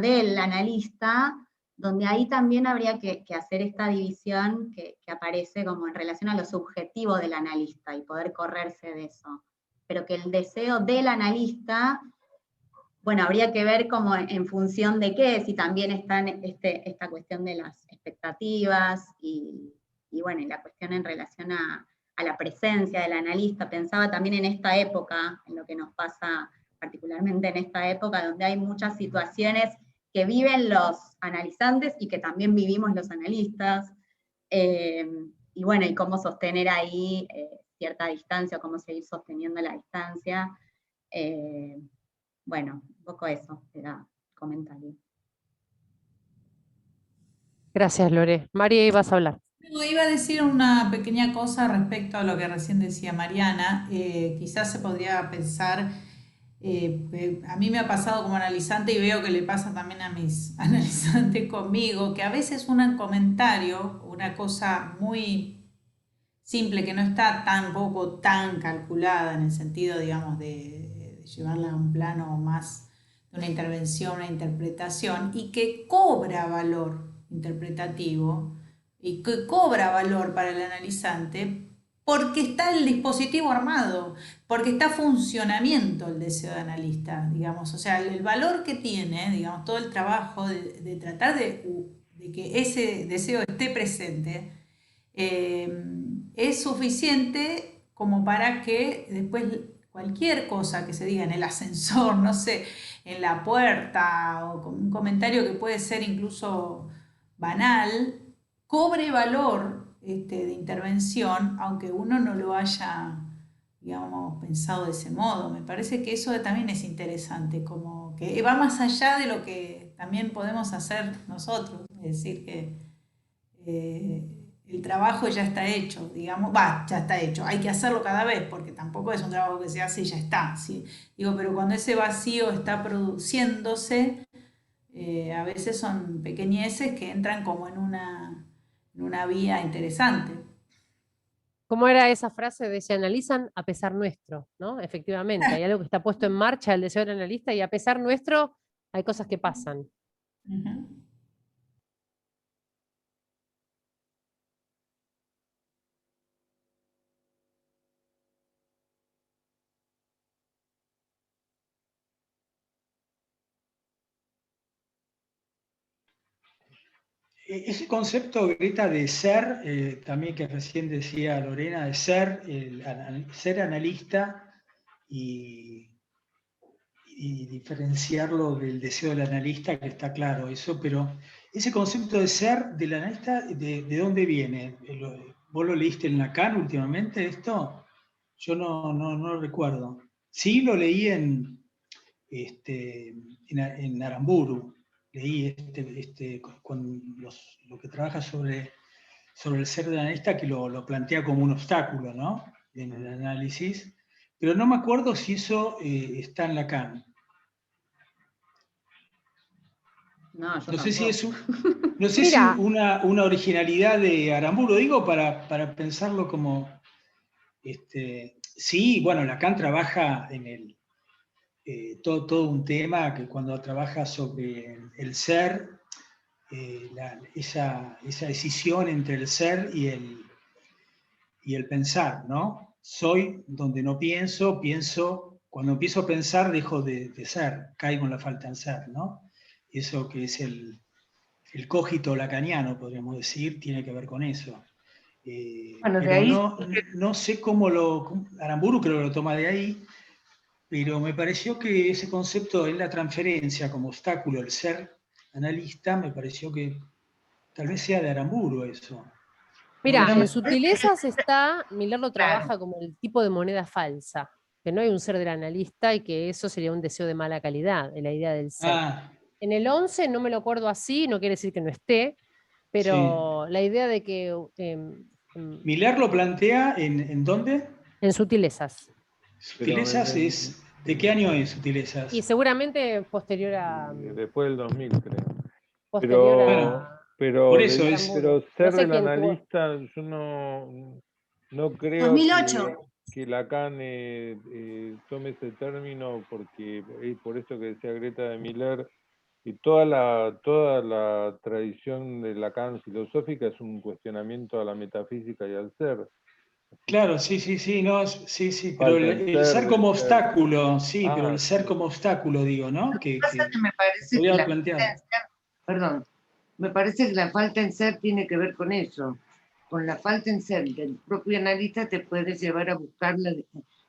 donde ahí también habría que hacer esta división que aparece como en relación a lo subjetivo del analista, y poder correrse de eso. Pero que el deseo del analista, bueno, habría que ver como en función de qué, si también está esta cuestión de las expectativas, y bueno, y la cuestión en relación a la presencia del analista. Pensaba también en esta época, en lo que nos pasa particularmente en esta época, donde hay muchas situaciones que viven los analizantes y que también vivimos los analistas, y bueno, y cómo sostener ahí cierta distancia, cómo seguir sosteniendo la distancia. Bueno, un poco eso era el comentario. Gracias, Lore. María, ibas a hablar. No, iba a decir una pequeña cosa respecto a lo que recién decía Mariana. Quizás se podría pensar A mí me ha pasado como analizante y veo que le pasa también a mis analizantes conmigo, que a veces un comentario, una cosa muy simple que no está tampoco tan calculada en el sentido, digamos, de llevarla a un plano más de una intervención, una interpretación, y que cobra valor interpretativo y que cobra valor para el analizante porque está el dispositivo armado, porque está funcionamiento el deseo de analista, digamos, o sea, el valor que tiene, digamos, todo el trabajo de tratar de que ese deseo esté presente, es suficiente como para que después cualquier cosa que se diga en el ascensor, no sé, en la puerta, o con un comentario que puede ser incluso banal, cobre valor de intervención, aunque uno no lo haya, digamos, pensado de ese modo. Me parece que eso también es interesante, como que va más allá de lo que también podemos hacer nosotros, es decir, que el trabajo ya está hecho, digamos, ya está hecho, hay que hacerlo cada vez, porque tampoco es un trabajo que se hace y ya está, ¿sí? Digo, pero cuando ese vacío está produciéndose, a veces son pequeñeces que entran como en una vía interesante. ¿Cómo era esa frase de se analizan a pesar nuestro? ¿No? Efectivamente, hay algo que está puesto en marcha, el deseo del analista, y a pesar nuestro hay cosas que pasan. Ese concepto, Greta, de ser, también que recién decía Lorena, de ser, ser analista y diferenciarlo del deseo del analista, que está claro eso, pero ese concepto de ser del analista, ¿de dónde viene? ¿Vos lo leíste en Lacan últimamente esto? Yo no lo recuerdo. Sí lo leí en Aramburu, leí con lo que trabaja sobre el ser del analista, que lo plantea como un obstáculo, ¿no? En el análisis, pero no me acuerdo si eso está en Lacan. No, yo no sé si es, tampoco. si una originalidad de Aramburu, digo, para pensarlo como... sí, bueno, Lacan trabaja en todo un tema que cuando trabaja sobre el ser, esa decisión entre el ser y el pensar, ¿no? Soy donde no pienso, cuando empiezo a pensar dejo de ser, caigo en la falta en ser, ¿no? Eso que es el cogito lacaniano, podríamos decir, tiene que ver con eso. Bueno, pero ahí... no sé cómo Aramburu creo que lo toma de ahí, pero me pareció que ese concepto en la transferencia como obstáculo, el ser analista, me pareció que tal vez sea de Aramburu eso. Mira, No en sutilezas está, Miller lo trabaja Claro. como el tipo de moneda falsa, que no hay un ser del analista y que eso sería un deseo de mala calidad, de la idea del ser. En el 11 no me lo acuerdo así, no quiere decir que no esté, pero la idea de que... Miller lo plantea ¿en dónde? En sutilezas. Sutilezas es... ¿De qué año es Sutilezas? Y seguramente posterior a... Después del 2000, creo. Posterior Pero por eso pero ser no sé del quién tuvo... analista, yo no creo 2008. que Lacan tome ese término, porque por eso que decía Greta de Miller, y toda la tradición de Lacan filosófica es un cuestionamiento a la metafísica y al ser. Claro, sí, pero el ser como obstáculo, sí, pero el ser como obstáculo, digo, ¿no? Lo que pasa es que me parece que la falta en ser, perdón, me parece que la falta en ser tiene que ver con eso. Con la falta en ser del propio analista te puedes llevar a buscarla,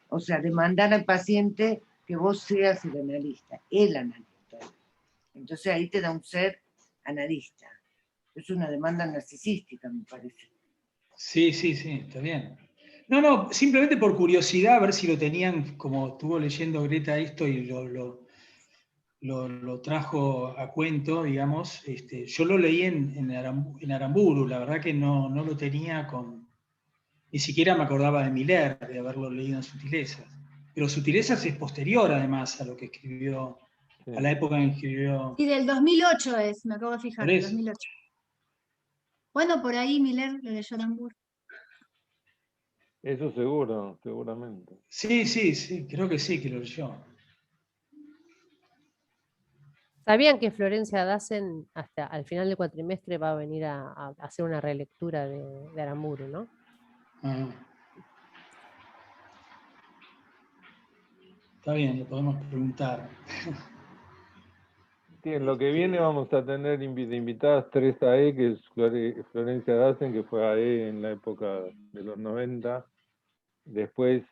o sea, demandar al paciente que vos seas el analista. Entonces ahí te da un ser analista. Es una demanda narcisística, me parece. Sí, está bien. No, simplemente por curiosidad, a ver si lo tenían, como estuvo leyendo Greta esto y lo trajo a cuento, digamos. Yo lo leí en Aramburu, la verdad que no lo tenía ni siquiera me acordaba de Miller, de haberlo leído en Sutilezas. Pero Sutilezas es posterior además a lo que escribió, Sí. a la época en que escribió. Y del 2008 es, me acabo de fijar, Por del eso. 2008. Bueno, por ahí Miller lo leyó Aramburu. Eso seguro, seguramente. Sí, creo que sí, que lo leyó. ¿Sabían que Florencia Dassen hasta al final del cuatrimestre va a venir a hacer una relectura de Aramburu, ¿no? Ah. Está bien, le podemos preguntar. Sí, en lo que viene vamos a tener de invitadas 3 AE, que es Florencia Dassen, que fue AE en la época de los 90. Después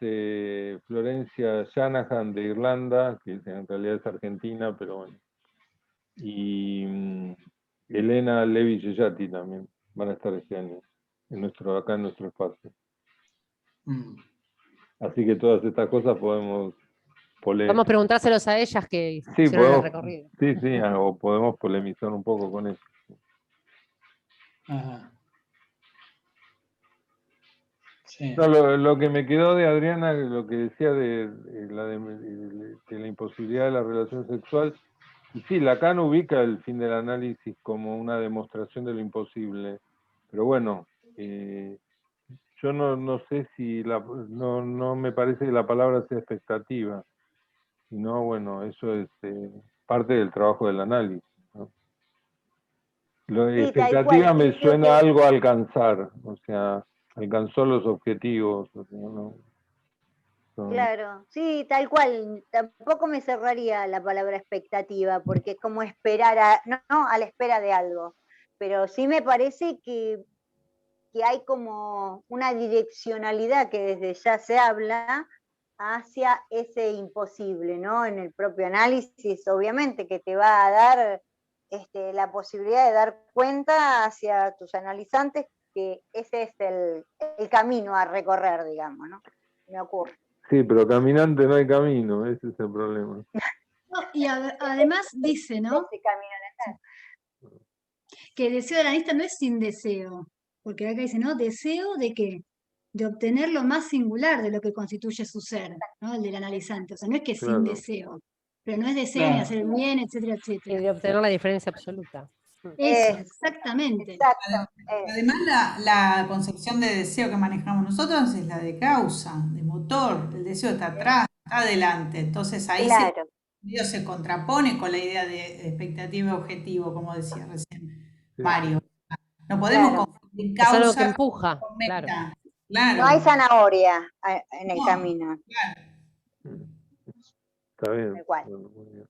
Florencia Shanahan de Irlanda, que en realidad es argentina, pero bueno. Y Elena Levi Yeyati también van a estar este año acá en nuestro espacio. Así que todas estas cosas podemos Vamos a preguntárselos a ellas que sí, hicieron el podemos, recorrido. sí, o podemos polemizar un poco con eso. Ajá. Sí. No, lo que me quedó de Adriana, lo que decía de la imposibilidad de la relación sexual, y sí, Lacan ubica el fin del análisis como una demostración de lo imposible, pero bueno, yo no sé si, no me parece que la palabra sea expectativa, sino bueno, eso es parte del trabajo del análisis, ¿no? Sí, Expectativa tal cual, me creo suena que- a algo a alcanzar, o sea, alcanzó los objetivos, o sea, ¿no? Claro, sí, tal cual. Tampoco me cerraría la palabra expectativa, porque es como esperar no, a la espera de algo. Pero sí me parece que hay como una direccionalidad que desde ya se habla hacia ese imposible, ¿no? En el propio análisis, obviamente, que te va a dar la posibilidad de dar cuenta hacia tus analizantes que ese es el camino a recorrer, digamos, ¿no? Me ocurre. Sí, pero caminante no hay camino, ese es el problema. No, y además dice, ¿no? Que el deseo del analista no es sin deseo, porque acá dice, ¿no? ¿Deseo de qué? De obtener lo más singular de lo que constituye su ser, ¿no? El del analizante. O sea, no es que sin Claro. deseo, pero no es deseo ni Claro. hacer el bien, etcétera, Y etcétera. de obtener la diferencia absoluta. Eso, exactamente. Exacto. Además, la concepción de deseo que manejamos nosotros es la de causa, de motor. El deseo está atrás, está adelante. Entonces ahí Claro. medio se contrapone con la idea de expectativa y objetivo, como decía recién Sí. Mario. No podemos Claro. confundir Es algo que causa empuja, con claro. meta. No hay Claro. zanahoria en el No, camino. claro. Está bien. Tal cual. Bueno, muy bien.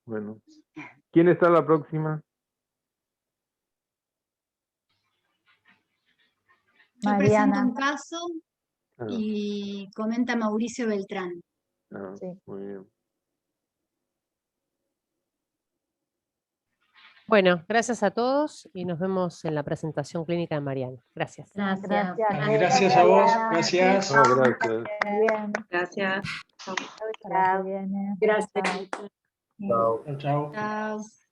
Bueno. ¿Quién está la próxima? Yo presento Mariana. un caso Ah, y comenta Mauricio Beltrán. Sí. Muy bien. Bueno, gracias a todos y nos vemos en la presentación clínica de Mariana. Gracias. Gracias. Gracias a vos, Mariana. gracias. No, gracias. Muy bien. Gracias. Hasta la que viene. Gracias. Chao. Chao. Chao, chao. Chao.